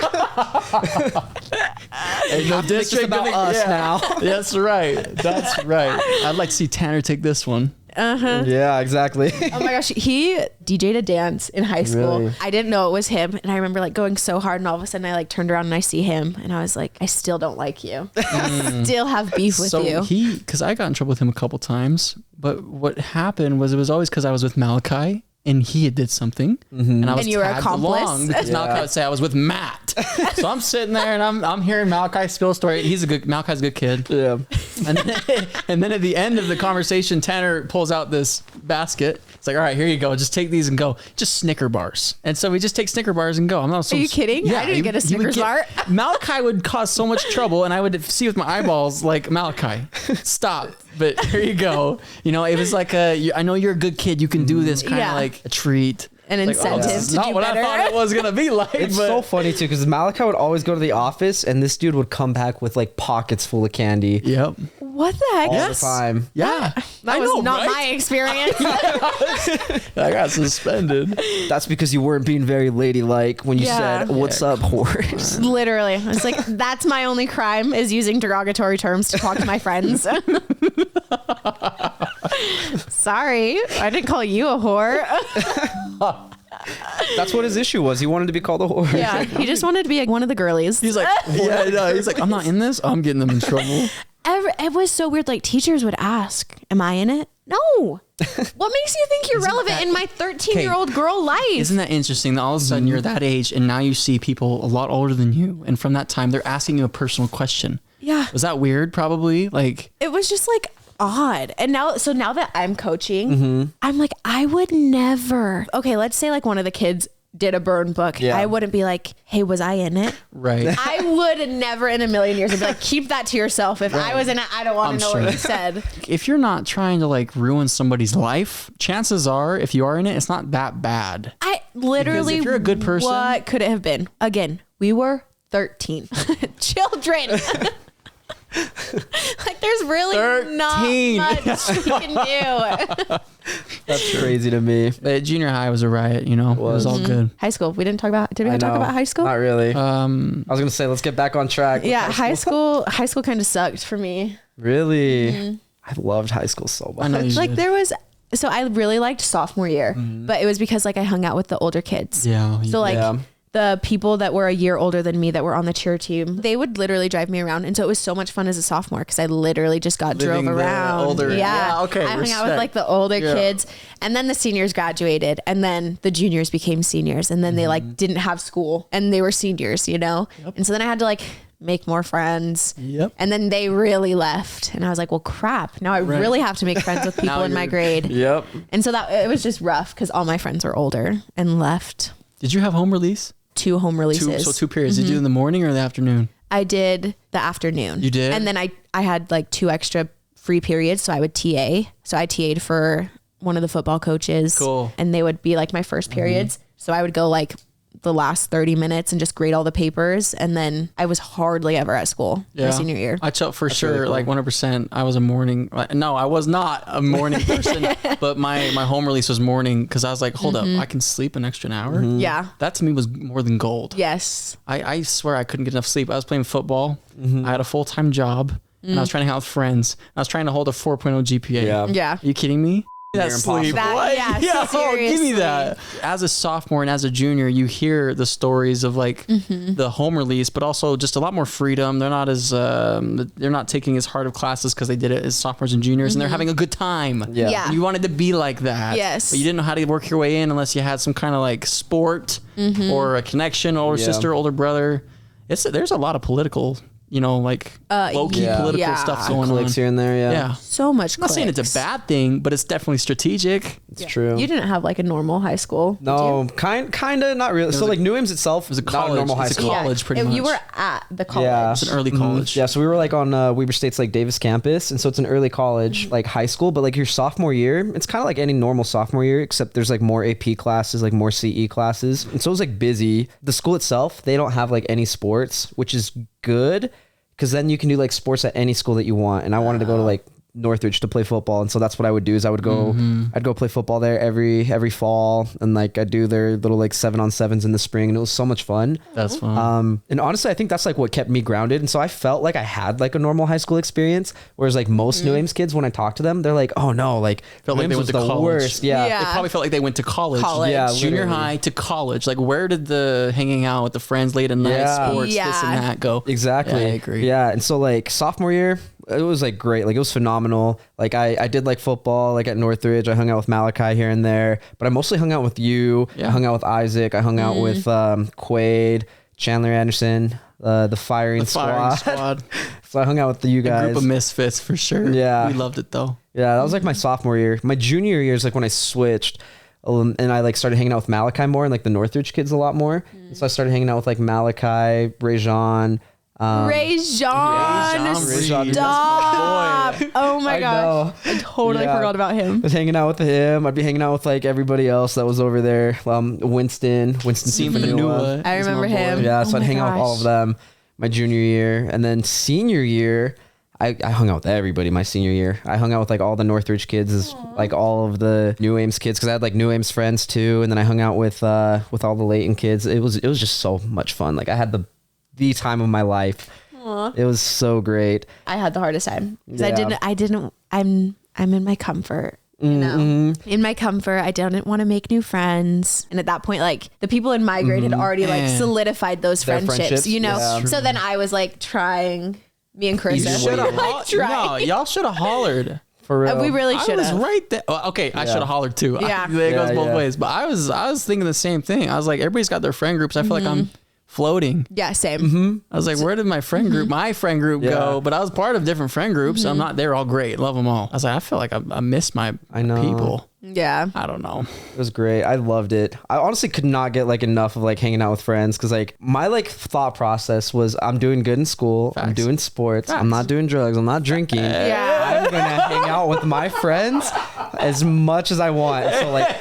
Hey, no This is about us now. That's right. That's right. I'd like to see Tanner take this one. Yeah, exactly. Oh my gosh, he DJ'd a dance in high school. Really? I didn't know it was him, and I remember like going so hard, and all of a sudden I like turned around and I see him, and I was like, I still don't like you. I still have beef with So you. because I got in trouble with him a couple times, but what happened was it was always because I was with Malachi and he had did something, and I was And you were tagged accomplice? along because Yeah. Malachi would say I was with Matt. So I'm sitting there and I'm hearing Malachi spill a story. Malachi's a good kid. Yeah. And then at the end of the conversation, Tanner pulls out this basket. It's like, all right, here you go. Just take these and go. Just Snicker bars. And so we just take Snicker bars and go. I'm not so. Are you kidding? I didn't get a he would Snickers bar. Malachi would cause so much trouble, and I would see with my eyeballs like, Malachi, stop. But here you go. You know, it was like I know you're a good kid. You can do this kind of Yeah. like a treat. An Like, incentive this is to not do what better. I thought it was gonna be like. It's but so funny too because Malachi would always go to the office and this dude would come back with like pockets full of candy Yep. What the heck? all Yes. the time. Yeah. That I was know, not right? my experience. I got suspended. That's because you weren't being very ladylike when you Yeah. said, "What's up, horse?" Literally. I was like, that's my only crime is using derogatory terms to talk to my friends. Sorry. I didn't call you a whore. That's what his issue was. He wanted to be called a horse. Yeah. He just wanted to be like one of the girlies. He's like, yeah, no. He's like, I'm not in this. I'm getting them in trouble. It was so weird. Like teachers would ask, am I in it? No. What makes you think you're relevant that- in my 13-year-old girl life? Isn't that interesting that all of a sudden you're that age and now you see people a lot older than you, and from that time they're asking you a personal question? Yeah. Was that weird? Probably. Like, It was just like odd. And now that I'm coaching, I'm like, I would never. Okay, let's say like one of the kids did a burn book. Yeah. I wouldn't be like, hey, was I in it? right. I would never in a million years. I'd be like, keep that to yourself. If I was in it, I don't want I'm to know sure. what you said. If you're not trying to like ruin somebody's life, chances are, if you are in it, it's not that bad. I literally, Because if you're a good person- what could it have been? Again, we were 13 children. Like there's really not much you can do. That's crazy to me. But junior high was a riot, you know. It was all good. High school. We didn't talk about. Did we talk about high school? Not really. I was gonna say let's get back on track. Yeah, high school kind of sucked for me. Really, I loved high school so much. I know you Like did. there was. So I really liked sophomore year, but it was because like I hung out with the older kids. Yeah. So like. Yeah. The people that were a year older than me that were on the cheer team, they would literally drive me around. And so it was so much fun as a sophomore because I literally just got Living drove the around. older- yeah, okay, I hung out with respect. like the older Yeah. kids. And then the seniors graduated. And then the juniors became seniors. And then they like didn't have school and they were seniors, you know? And so then I had to like make more friends. Yep. And then they really left. And I was like, well, crap. Now I really have to make friends with people Now in my you're- grade. Yep. And so that it was just rough because all my friends were older and left. Did you have home release? 2 home releases. Two periods. Did you do in the morning or the afternoon? I did the afternoon. You did? And then I had like 2 extra free periods. So I would TA. So I TA'd for one of the football coaches. Cool. And they would be like my first periods. So I would go like the last 30 minutes and just grade all the papers. And then I was hardly ever at school my senior year. I felt for sure, really cool. like 100%. I was a morning. No, I was not a morning person, but my home release was morning because I was like, hold up, I can sleep an extra hour. Yeah. That to me was more than gold. Yes. I swear I couldn't get enough sleep. I was playing football. I had a full-time job and I was trying to hang out with friends. I was trying to hold a 4.0 GPA. Yeah. Yeah. Are you kidding me? That's impossible. sleep. That- What? yeah, give me seriously. that. As a sophomore and as a junior, you hear the stories of like the home release, but also just a lot more freedom. They're not as they're not taking as hard of classes because they did it as sophomores and juniors, and they're having a good time. Yeah. Yeah. And you wanted to be like that. Yes. But you didn't know how to work your way in unless you had some kind of like sport or a connection, older Yeah. sister, older brother. There's a lot of political, like low-key yeah. political Yeah. stuff going on. Clicks here and there. Yeah. Yeah. So much I'm not saying it's a bad thing, but it's definitely strategic. It's true. You didn't have like a normal high school. did No, you? kind of not really. So like New Ames itself was a not college. normal high It's a school. college, pretty You much. were at the college. Yeah. It's an early college. Yeah, so we were like on Weber State's like Davis campus, and so it's an early college, like high school, but like your sophomore year, it's kind of like any normal sophomore year, except there's like more AP classes, like more CE classes, and so it's like busy. The school itself, they don't have like any sports, which is good, because then you can do like sports at any school that you want. And I wanted to go to like Northridge to play football, and so that's what I would do is I would go I'd go play football there every fall, and like I'd do their little like 7-on-7s in the spring, and it was so much fun. That's fun. And honestly, I think that's like what kept me grounded, and so I felt like I had like a normal high school experience, whereas like most New Ames kids, when I talk to them, they're like, oh no, like Felt like New they Ames went was to the college. worst. Yeah. Yeah. They probably felt like they went to college. College. Yeah, Junior literally. high to college. Like, where did the hanging out with the friends late at night, Yeah. sports, this Yeah. and that go? Exactly. Yeah, I agree. Yeah. And so like sophomore year, it was like great. Like it was phenomenal. Like I did like football, like at Northridge. I hung out with Malachi here and there, but I mostly hung out with you. Yeah. I hung out with Isaac. I hung out with Quaid, Chandler Anderson, the firing Firing squad. squad. So I hung out with you A guys. group of misfits for sure. Yeah. We loved it though. Yeah, that was like my sophomore year. My junior year is like when I switched, and I like started hanging out with Malachi more and like the Northridge kids a lot more. So I started hanging out with like Malachi, Rajon. Rajon, Reed, stop. Oh my I gosh. know. I totally Yeah. forgot about him. I was hanging out with him. I'd be hanging out with like everybody else that was over there. Winston Sifanua. I remember him. Yeah, so Oh I'd my hang out with all of gosh. them my junior year. And then senior year, I hung out with everybody my senior year. I hung out with like all the Northridge kids, like all of the New Ames kids, because I had like New Ames friends too. And then I hung out with all the Layton kids. It was just so much fun. Like I had the time of my life. It was so great. I had the hardest time because Yeah. I'm in my comfort. You know, in my comfort, I didn't want to make new friends. And at that point, like the people in my grade had already like Man. solidified those Their friendships, friendships, you know? yeah. So then I was like trying, me and Chris. You Should have like, trying. No, y'all should have hollered. For real. We really I should was have. right there. Well, okay, I should have hollered too. Yeah. It goes Yeah, both yeah. ways. But I was thinking the same thing. I was like, everybody's got their friend groups. I feel like I'm floating. Yeah, same. I was like, where did my friend group Yeah. go? But I was part of different friend groups. So I'm not there all great. Love them all. I was like, I feel like I miss my know. people. Yeah. I don't know. It was great. I loved it. I honestly could not get like enough of like hanging out with friends, because like my like thought process was I'm doing good in school. I'm Facts. doing sports. Facts. I'm not doing drugs. I'm not drinking. Yeah. I'm gonna hang out with my friends as much as I want. So like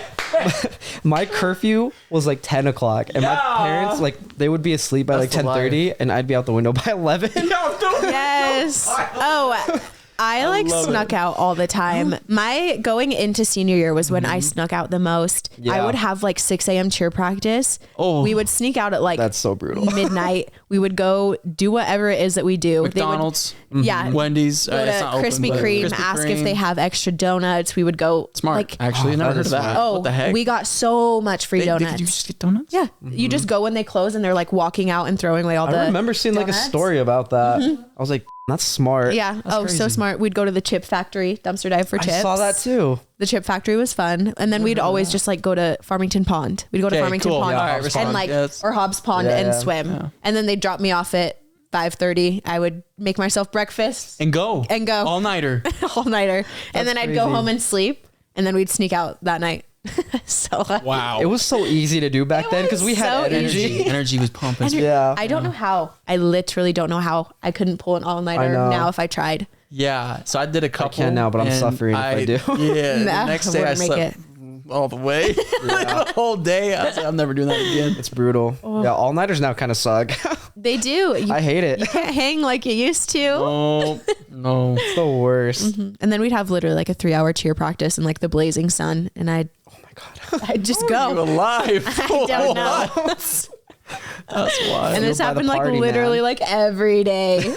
my curfew was like 10 o'clock, and my parents like they would be asleep by That's like the 10:30, and I'd be out the window by 11. Yes. Yes. Oh, I like snuck out all the time. My going into senior year was when I snuck out the most. Yeah. I would have like 6 a.m. cheer practice. Oh. We would sneak out at like That's so brutal. midnight. We would go do whatever it is that we do. McDonald's, Yeah. Wendy's, Go it's to not open, Krispy but Kreme, Krispy ask if Kreme. they have extra donuts. We would go. Smart. Like, Actually, never that heard is of that. smart. oh, What the heck? we got so much free donuts. Did you just get donuts? Yeah. You just go when they close and they're like walking out and throwing away all the I remember seeing like a donuts. story about that. I was like, that's smart. Yeah. That's so crazy. smart. We'd go to the chip factory, dumpster dive for chips. I saw that too. The chip factory was fun. And then we'd always just like go to Farmington Pond. We'd go to Okay, Farmington cool. Pond Yeah, Hobbs and Pond. like, Yes. or Hobbs Pond Yeah, and yeah. swim. Yeah. And then they'd drop me off at 5:30. I would make myself breakfast And go. All nighter. all nighter. And then I'd go crazy. home and sleep. And then we'd sneak out that night. So Wow. It was so easy to do back It then because we was had so energy. Energy was pumping. Yeah. I don't know how. I literally don't know how. I couldn't pull an all-nighter know. now if I tried. Yeah. So I did a couple. can now, but I'm and suffering if I do. Yeah. Nah, The next I day I wouldn't make slept all the way. The whole day. I was like, I'm never doing that again. It's brutal. Yeah, all nighters now kind of suck. They do. You I hate it. can't hang like you used to. Oh, no. It's the worst. And then we'd have literally like a 3-hour cheer practice in like the blazing sun. And I'd just You're go. alive. I don't know. That's why. And this by the happened like party, literally man. like every day.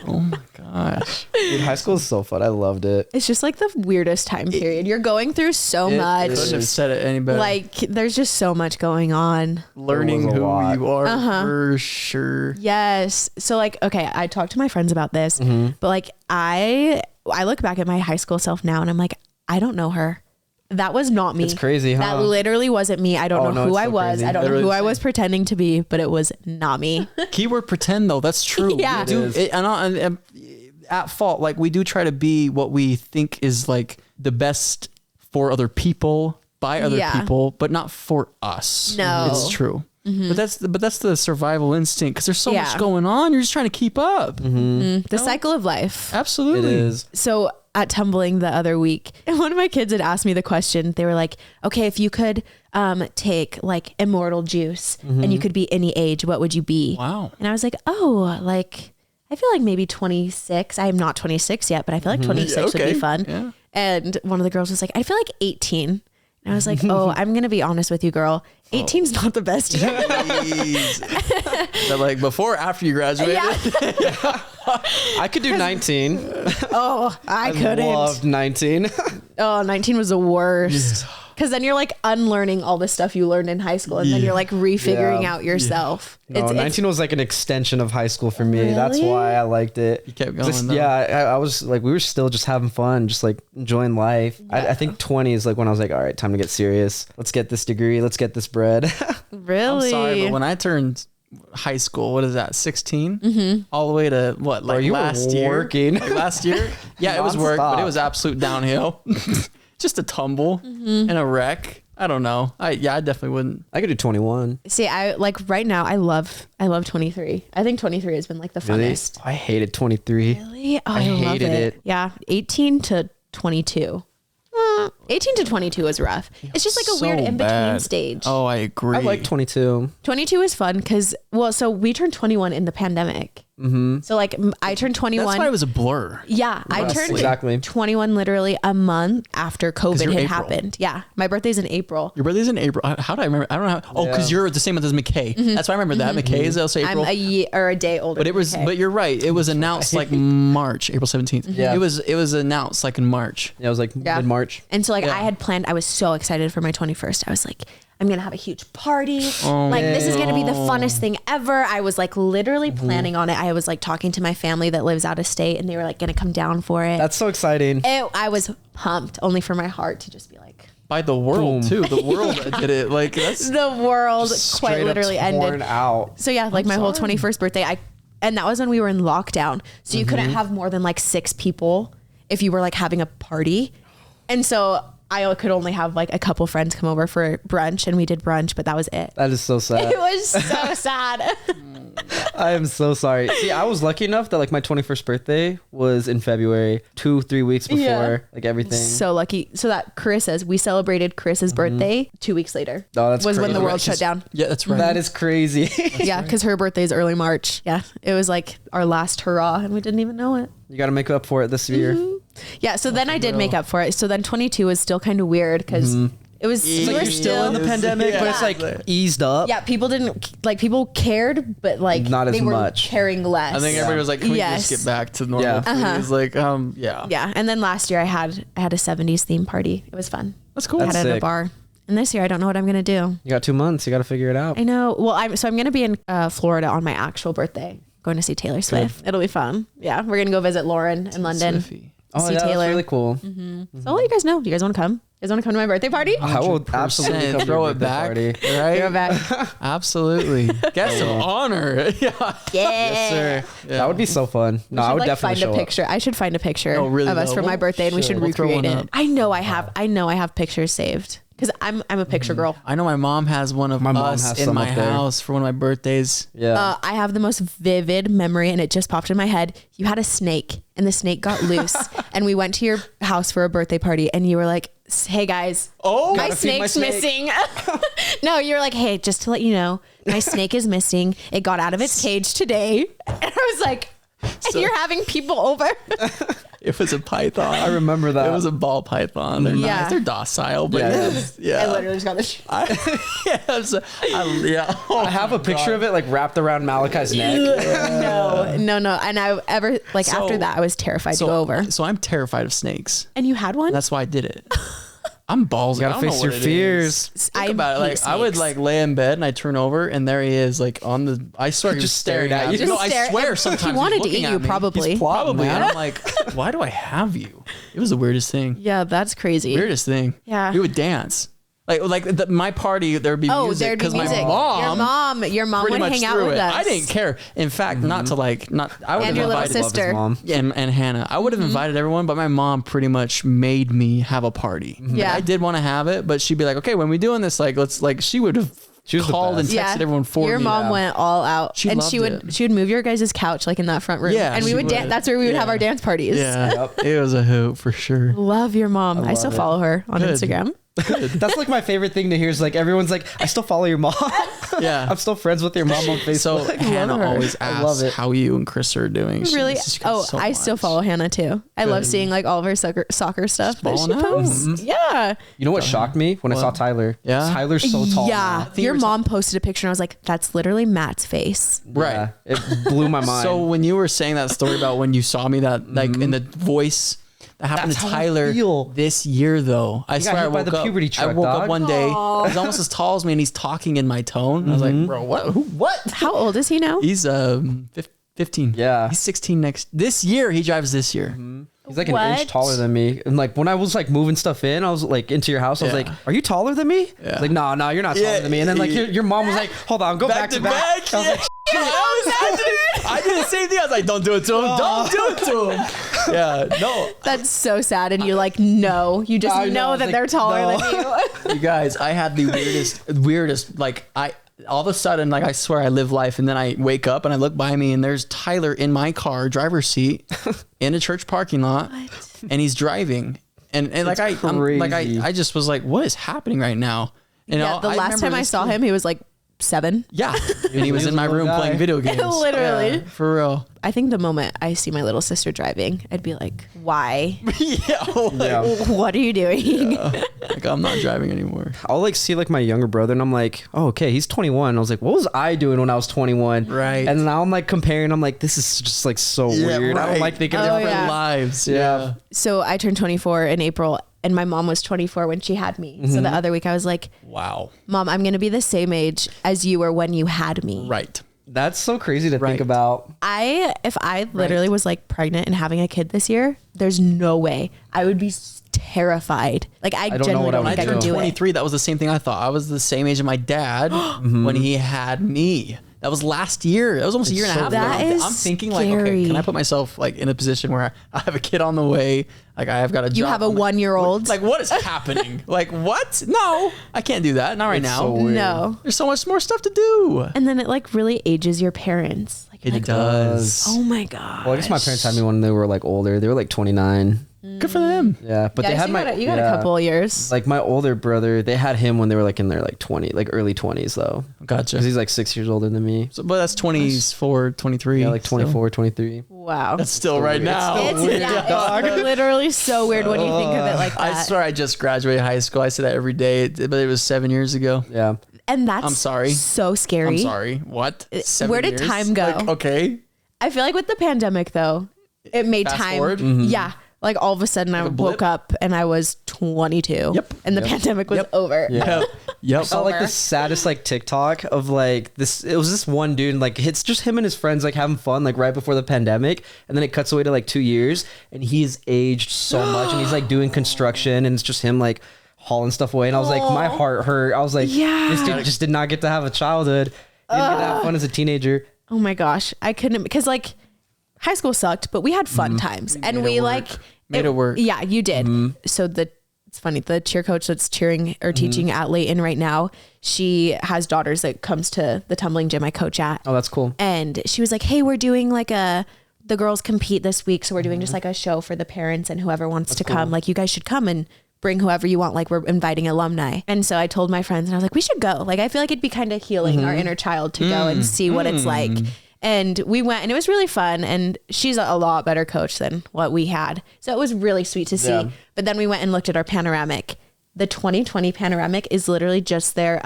Oh my gosh. Dude, high school is so fun. I loved it. It's just like the weirdest time period. You're going through so It much. is. Couldn't have said it any better. Like there's just so much going on. learning It was a who lot. you are for sure. Yes. So like, okay, I talked to my friends about this, Mm-hmm. but like I look back at my high school self now and I'm like, I don't know her. That was not me. It's crazy, huh? That literally wasn't me. I don't Oh, know no, who it's I so was. crazy. I don't know Literally who the I same. was pretending to be, but it was not me. Keyword pretend though. That's true. Yeah. We do, It is. and at fault, like we do try to be what we think is like the best for other people by other Yeah. people, but not for us. No. It's true. But that's the survival instinct because there's so Yeah. much going on. You're just trying to keep up. The cycle of life. It Absolutely. is. So at Tumbling the other week, one of my kids had asked me the question. They were like, okay, if you could take like Immortal Juice and you could be any age, what would you be? Wow. And I was like, oh, like, I feel like maybe 26. I am not 26 yet, but I feel like 26 would okay. be fun. Yeah. And one of the girls was like, I feel like 18. And I was like, oh, I'm going to be honest with you, girl. 18's not the best year. Jeez. So like before or after you graduated? Yeah. I could do 19. Oh, I couldn't. Loved 19. Oh, 19 was the worst. Because then you're like unlearning all the stuff you learned in high school. And then you're like refiguring Yeah. out yourself. No, 19 was like an extension of high school for me. That's Really? why I liked it. You kept going, though. Yeah, I was like, we were still just having fun, just like enjoying life. I think 20 is like when I was like, all right, time to get serious. Let's get this degree. Let's get this bread. Really? I'm sorry, but when I turned high school, what is that, 16? All the way to what, like you were last year? working. Like last year? Yeah, it was work, but Nonstop. it was absolute downhill. Just a tumble and a wreck. I don't know. I definitely wouldn't. I could do 21. See, I like right now, I love 23. I think 23 has been like the Really? funnest. I hated 23. Really? Oh, I love hated it. Yeah. 18 to 22. 18 to 22 is rough. It's just like a So weird in between bad. stage. Oh, I agree. I like 22. 22 is fun because, well, so we turned 21 in the pandemic. Mm-hmm. So like I turned 21. That's why it was a blur. Yeah, I turned Exactly. 21 literally a month after COVID you're had April. happened. Yeah, my birthday's in April. Your birthday's in April. How do I remember? I don't know. Oh, because Yeah. you're the same month as McKay. That's why I remember that. McKay is also April. I'm a year or a day older. But it was, than but you're right. It was announced like March, April 17th. Yeah. It was announced like in March. Yeah, it was like Yeah. mid-March. And so like Yeah. I had planned, I was so excited for my 21st. I was like, I'm going to have a huge party. Oh, like this is going to be the no. funnest thing ever. I was like literally planning on it. I was like talking to my family that lives out of state and they were like going to come down for it. That's so exciting. I was pumped only for my heart to just be like, By the world Boom. too. The world did it. Like that's the world Straight quite up literally torn ended. out. So yeah, like my whole 21st birthday, and that was when we were in lockdown. So you couldn't have more than like 6 people if you were like having a party. And so I could only have like a couple friends come over for brunch and we did brunch, but that was it. That is so sad. It was so sad. I am so sorry. See, I was lucky enough that like my 21st birthday was in February, 2-3 weeks before like everything. So lucky. So that we celebrated Chris's birthday 2 weeks later. Oh, that's was crazy. when the world shut down. Yeah, that's right. That is crazy. Yeah, because her birthday is early March. Yeah, it was like our last hurrah, and we didn't even know it. You got to make up for it this year. Yeah, so then I did make up for it. So then 22 was still kind of weird because it was It's we like were you're still in the pandemic, but it's like eased up. yeah, people didn't like people cared, but like Not as they were much. caring less. I think everybody was like, can we Yes. just get back to normal? Yeah. It was like, yeah. Yeah, and then last year I had a 70s theme party. It was fun. That's cool. I That's had it at a sick. bar. And this year I don't know what I'm gonna do. You got 2 months. You got to figure it out. I know. Well, I'm gonna be in Florida on my actual birthday, going to see Taylor Swift. It'll be fun. Yeah, we're gonna go visit Lauren in London. Swiffy. Oh, see yeah, Taylor. that's really cool. So I'll let you guys know. Do you guys want to come? You guys want to come to my birthday party? I will absolutely come to Throw your it birthday back. party. Right? You're back. Absolutely. Guest of honor. Yeah. Yeah. Yes, sir. That would be so fun. No, I would definitely find show a picture. I should find a picture Oh, really, of us though? for my birthday, and we should We'll throw recreate one it. up. I know I have pictures saved because I'm a picture girl. I know my mom has one of My mom us has in some my up there. house for one of my birthdays. up. Yeah. I have the most vivid memory, and it just popped in my head. You had a snake, and the snake got loose, and we went to your house for a birthday party, and you were like, "Hey guys, Oh, my Gotta feed my snake's snake." missing." No, you're like, "Hey, just to let you know, my snake is missing. It got out of its cage today." And I was like, "You're having people over?" it was a python. I remember that. It was a ball python. They're Yeah. nice. They're docile, but Yeah. yeah. I literally just got this. Yes. Yeah. Oh, I have a picture of it like wrapped around Malachi's neck. No. And I ever like So- after that, I was terrified to go over. So I'm terrified of snakes. And you had one? That's why I did it. I'm ballsy. You gotta I don't know face what your it fears. is. Think about it. Like I would like lay in bed and I turn over and there he is, like on the. I swear he was Just staring staring at at you. me. No, Just I stare- swear He sometimes wanted he's to looking eat at you, me. probably. He's probably. man. And I'm like, why do I have you? It was the weirdest thing. Yeah, that's crazy. Weirdest thing. Yeah. We would dance. My party, there would be Oh, music there'd be because my music. mom Your mom pretty would much hang out threw with it. us. I didn't care. In fact, not to like, not I would And have your little invited sister. Love his mom. and Hannah. I would have invited everyone, but my mom pretty much made me have a party. Like, Yeah. I did want to have it, but she'd be like, "Okay, when we doing this, like, let's like." She would have She was the called and best. texted everyone for Your me. mom went all out, She and loved she would it. move your guys' couch like in that front room, Yeah, and we she would dance. would. That's where we would have Yeah. our dance parties. Yeah, it was a hoot for sure. Love your mom. I still love it. follow her on Good. Instagram. That's like my favorite thing to hear is like everyone's like, I still follow your mom. Yeah. I'm still friends with your mom on Facebook. So Hannah her. always I love asks it. how you and Chris are doing. She Really? misses you guys so I still much. follow Hannah too. I love seeing like all of her soccer stuff that she balling out. posts. Yeah. You know what shocked me when I saw Tyler? Yeah? Tyler's so tall. Yeah. now. Your mom posted a picture and I was like, that's literally Matt's face. Right. Yeah, it blew my mind. So when you were saying that story about when you saw me, that like in the voice that happened That's to how I Tyler feel. this year, though, I got swear I hit by woke the up. puberty I truck, woke up dog. one day. He's almost as tall as me, and he's talking in my tone. I was like, bro, what? What? How old is he now? He's 15. Yeah. he's 16 this year. He drives this year. He's like an What? inch taller than me. And like when I was like moving stuff in, I was like into your house. I was Yeah. like, "Are you taller than me?" Yeah. I was like, "No, you're not taller Yeah, than me." And then like yeah. your mom was like, "Hold on, go back to back." I was like, I did the same thing. I was like, don't do it to him. Don't do it to him. Yeah, no. That's so sad. And you like, no, you just I know, I know was that like, they're taller no. than you. You guys, I had the weirdest, like all of a sudden, like I swear I live life, and then I wake up and I look by me and there's Tyler in my car, driver's seat, in a church parking lot, and he's driving. And like crazy. I just was like, what is happening right now? And Yeah, the last remember time I this saw kid- him, he was like 7. Yeah, and he was in my a little room guy. playing video games. Literally. Yeah, for real. I think the moment I see my little sister driving, I'd be like, why? Yeah, Yeah. What are you doing? like I'm not driving anymore. I'll like see like my younger brother and I'm like, "Oh, okay, he's 21." I was like, "What was I doing when I was 21?" Right. And now I'm like comparing. I'm like, "This is just like so weird." I don't right. like thinking Oh, about yeah. Lives. Yeah. So I turned 24 in April and my mom was 24 when she had me. So the other week I was like, Wow. Mom, I'm going to be the same age as you were when you had me. Right. That's so crazy to Right. think about. If I literally was like pregnant and having a kid this year, there's no way. I would be terrified. Like I don't know genuinely what I don't would think I do. could do it. 23, that was the same thing I thought. I was the same age as my dad when he had me. That was last year. That was almost a year and a half ago. That is I'm thinking scary. like, okay, can I put myself like in a position where I have a kid on the way? Like I have got a job. You have a 1-year-old. Like what is happening? Like what? No, I can't do that. Not right now. so weird. No. There's so much more stuff to do. And then it like really ages your parents. Like, It like, does. oh my God. Well, I guess my parents had me when they were like older. They were like 29. Good for them. Yeah, but they had you got a couple of years. Like my older brother, they had him when they were like in their like 20, like early 20s though. Gotcha. Because he's like 6 years older than me. So, but that's 24, 23. Yeah, like 24, so 23. Wow. That's still right now. It's literally so weird when you think of it like that. I swear I just graduated high school. I say that every day, but it was 7 years ago. Yeah. And that's I'm sorry. so scary. I'm sorry. What? 7 Where did years? time go? Like, okay. I feel like with the pandemic though, it made Fast time. forward? Yeah. Like all of a sudden I Like a blip? woke up and I was 22. Yep. And the pandemic was over. Yeah. Yep. I saw like the saddest like TikTok of like this. It was this one dude, and, like it's just him and his friends like having fun like right before the pandemic, and then it cuts away to like 2 years, and he's aged so much, and he's like doing construction, and it's just him like hauling stuff away, and I was like, my heart hurt. I was like, Yeah. this dude just did not get to have a childhood. He didn't get to have fun as a teenager. Oh my gosh. I couldn't, because like high school sucked, but we had fun times and we like Made it work. Yeah, you did. So it's funny. The cheer coach that's cheering or teaching at Layton right now, she has daughters that comes to the tumbling gym I coach at. Oh, that's cool. And she was like, hey, we're doing like the girls compete this week. So we're doing just like a show for the parents and whoever wants to come. Like you guys should come and bring whoever you want. Like we're inviting alumni. And so I told my friends and I was like, we should go. Like, I feel like it'd be kind of healing our inner child to go and see what it's like. And we went and it was really fun. And she's a lot better coach than what we had. So it was really sweet to see. Yeah. But then we went and looked at our panoramic. The 2020 panoramic is literally just their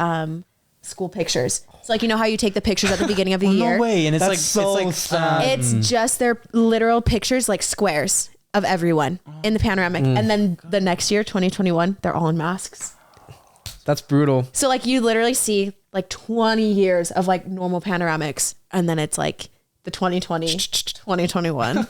school pictures. So like, you know how you take the pictures at the beginning of the year? No way. And it's That's like, so it's like, It's just their literal pictures, like squares of everyone in the panoramic. And then the next year, 2021, they're all in masks. That's brutal. So like you literally see like 20 years of like normal panoramics. And then it's like the 2020, 2021.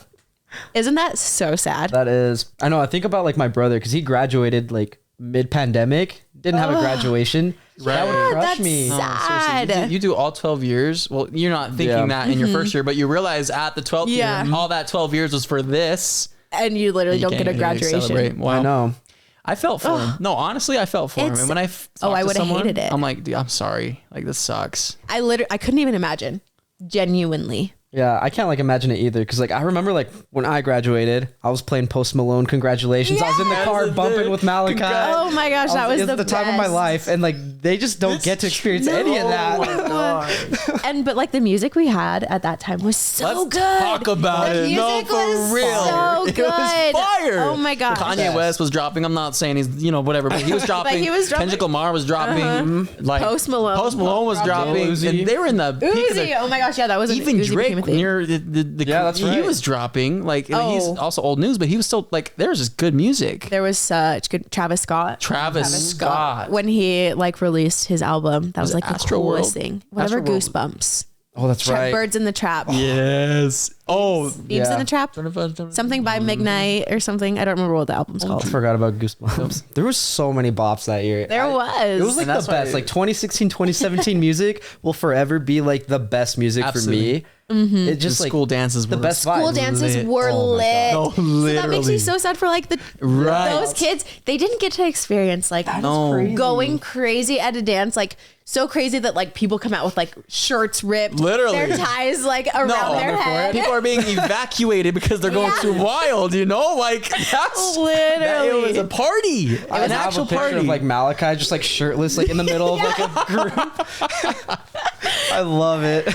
Isn't that so sad? That is. I know. I think about like my brother because he graduated like mid-pandemic. Didn't have a graduation. That would crush that's me. sad. you do all 12 years. Well, you're not thinking that in your first year, but you realize at the 12th Yeah. year, all that 12 years was for this. And you literally don't can't get a graduation. celebrate. Wow. I know. I felt for him. No, honestly, I felt for him. And when I I would have hated it. I'm like, dude, I'm sorry. Like, this sucks. I couldn't even imagine. Genuinely. Yeah, I can't like imagine it either because like I remember like when I graduated, I was playing Post Malone Congratulations. I was in the car bumping with Malachi. Oh my gosh, that was it the time of my best. life, and like they just don't get to experience any of that. And but like the music we had at that time was so Let's good. talk about The it. music No, for was real. so It good. was fire. Oh my gosh. Kanye West was dropping. I'm not saying he's, whatever, but he was dropping. he was dropping. Kendrick Lamar was dropping. Like Post Malone. was dropping. Uzi. And they were in the peak of Uzi. their, Oh my gosh, yeah, that was even Uzi became a Drake thing. near the Yeah, that's he right. was dropping. Like he's Oh. also old news, but he was still like there was just good music. There was such good Travis Scott. Travis Scott. When he like released his album, that was like the Astro coolest World? thing. Whatever, Astro World. Goosebumps. Oh, that's right. Birds in the Trap. Yes. Oh, Beams in the Trap. Something by Midnight or something. I don't remember what the album's I called. forgot about Goosebumps. There was so many bops that year. There was. It was like And the that's why- best. Like 2016, 2017 music will forever be like the best music Absolutely. for me. It just the like school dances were the best School vibes. dances lit. were Oh my lit. God. No, So that makes me literally. so sad for like Right. those kids. They didn't get to experience like No. going crazy at a dance, like so crazy that like people come out with like shirts ripped, Literally. their ties like around their head. People are being evacuated because they're going too wild, like that's Literally. it was a party. I An have actual a picture party. of like Malachi just like shirtless, like in the middle of like a group. I love it.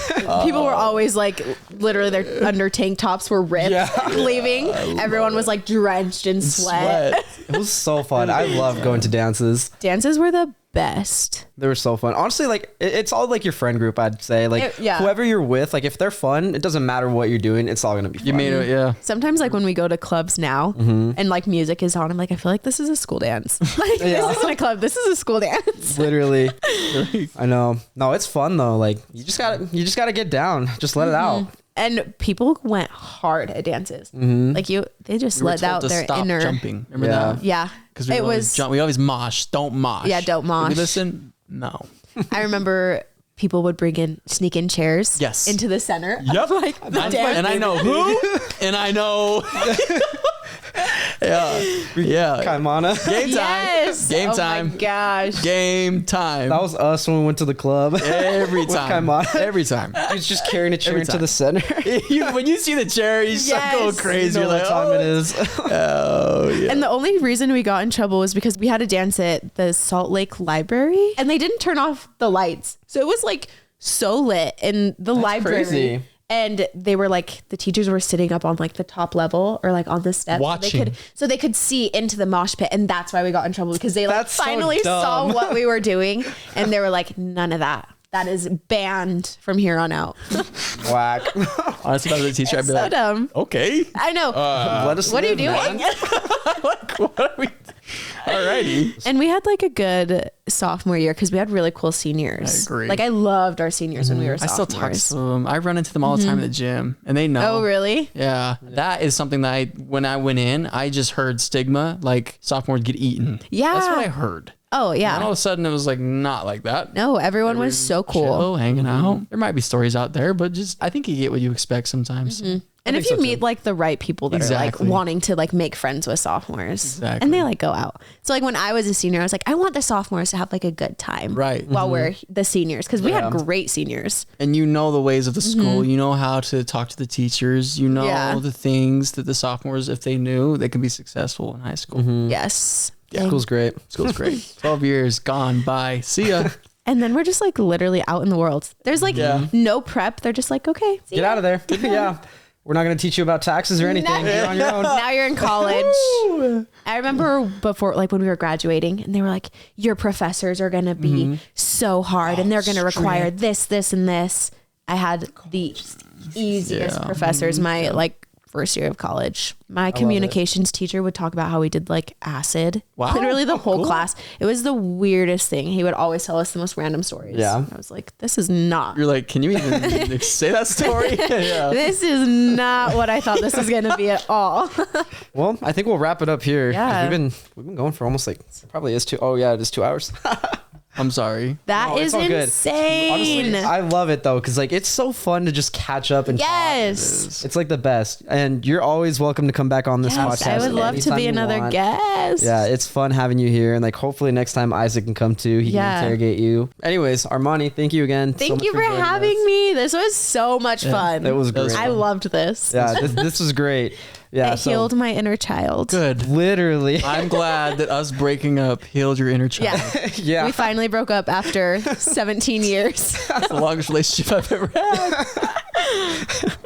People were always like literally their under tank tops were ripped leaving. Everyone was like drenched in sweat. It was so fun. I love going to dances. Dances were the best. They were so fun. Honestly, like it's all like your friend group. I'd say like whoever you're with, like if they're fun, it doesn't matter what you're doing. It's all gonna be fun. You made it, yeah. Sometimes like when we go to clubs now and like music is on, I'm like, I feel like this is a school dance. Like this isn't a club. This is a school dance. Literally. I know. No, it's fun though. Like you just gotta get down. Just let it out. And people went hard at dances. Like they just We were let told out to their stop inner jumping. Remember Yeah. that? Yeah. Because it we was always mosh. Don't mosh. Yeah, don't Did mosh. we listen? No. I remember people would sneak in chairs into the center. Yep. Like the And I know who, and I know. Yeah. Kaimana. Game time. Yes. Game time. Oh my gosh. Game time. That was us when we went to the club. Every With time. Kaimana. Every time. He's just carrying a chair Every into time. the center. When you see the chair, you start going crazy. You know You're what like, time it is. Oh, yeah. And the only reason we got in trouble was because we had a dance at the Salt Lake Library and they didn't turn off the lights. So it was like so lit in the library. Crazy. And they were like, the teachers were sitting up on like the top level or like on the steps. Watching. So they could see into the mosh pit. And that's why we got in trouble because they like That's so finally saw dumb. what we were doing. And they were like, none of that. That is banned from here on out. Whack. Honestly, if I was a teacher, I'd be So like, dumb. okay. I know. Let us what are you live, doing? man. What are we? Alrighty. And we had like a good sophomore year because we had really cool seniors. I agree. Like I loved our seniors when we were I still talk sophomores. to them. I run into them all the time at the gym, and they know. Oh, really? Yeah, that is something that when I went in, I just heard stigma, like sophomores get eaten. Yeah. That's what I heard. Oh, And all yeah. of a sudden, it was like not like that. No, everyone was so cool. Chill, hanging out. There might be stories out there, but just I think you get what you expect sometimes. And if you meet like the right people that Exactly. are like wanting to like make friends with sophomores Exactly. and they like go out. So like when I was a senior, I was like, I want the sophomores to have like a good time. Right. While we're the seniors. Cause we had great seniors. And you know the ways of the school. You know how to talk to the teachers. You know Yeah. the things that the sophomores, if they knew, they can be successful in high school. Yes. School's great. School's great. 12 years gone by. See ya. And then we're just like literally out in the world. There's like no prep. They're just like, okay. see Get ya. out of there. Yeah. We're not going to teach you about taxes or anything. You're on your own. Now you're in college. I remember before, like when we were graduating, and they were like, "Your professors are gonna be so hard, and they're gonna require this, this, and this." I had the easiest professors my like first year of college. My communications teacher would talk about how we did like acid. Wow. Literally the whole Cool. class. It was the weirdest thing. He would always tell us the most random stories. Yeah. I was like, this is not. You're like, can you even say that story? Yeah. This is not what I thought this was gonna be at all. Well, I think we'll wrap it up here. 'Cause Yeah. We've been going for almost like, probably is 2. Oh yeah, it is 2 hours. I'm sorry. That No, it's is all good. insane. Honestly, I love it though, because like it's so fun to just catch up and Yes. talk. It's like the best. And you're always welcome to come back on this Yes, podcast. I would love to anytime be you another want. guest. Yeah, it's fun having you here, and like hopefully next time Isaac can come too. He Yeah. can interrogate you. Anyways, Armani, thank you again. so Thank much you for joining having us. me. This was so much fun. It was great. was I loved this. Yeah, this was great. Yeah, It healed my inner child. Good. literally. I'm glad that us breaking up healed your inner child. Yeah. Yeah. We finally broke up after 17 years. It's the longest relationship I've ever had.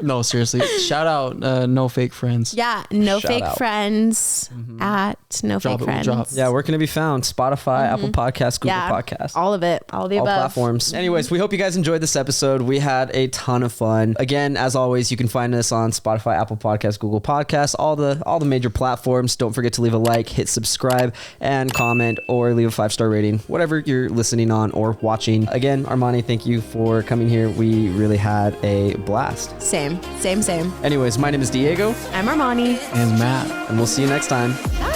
No, seriously. Shout out No Fake Friends. Yeah. No Shout fake out. friends at No Drop Fake it, we'll Friends. drop. Yeah, where can it be found? Spotify, Apple Podcasts, Google Yeah. Podcasts. All of it. All of the All above. platforms. Anyways, we hope you guys enjoyed this episode. We had a ton of fun. Again, as always, you can find us on Spotify, Apple Podcasts, Google Podcasts, all the major platforms. Don't forget to leave a like, hit subscribe, and comment, or leave a 5-star rating, whatever you're listening on or watching. Again, Armani, thank you for coming here. We really had a blast. Same. Anyways, my name is Diego, I'm Armani. And Matt. and we'll see you next time. Bye.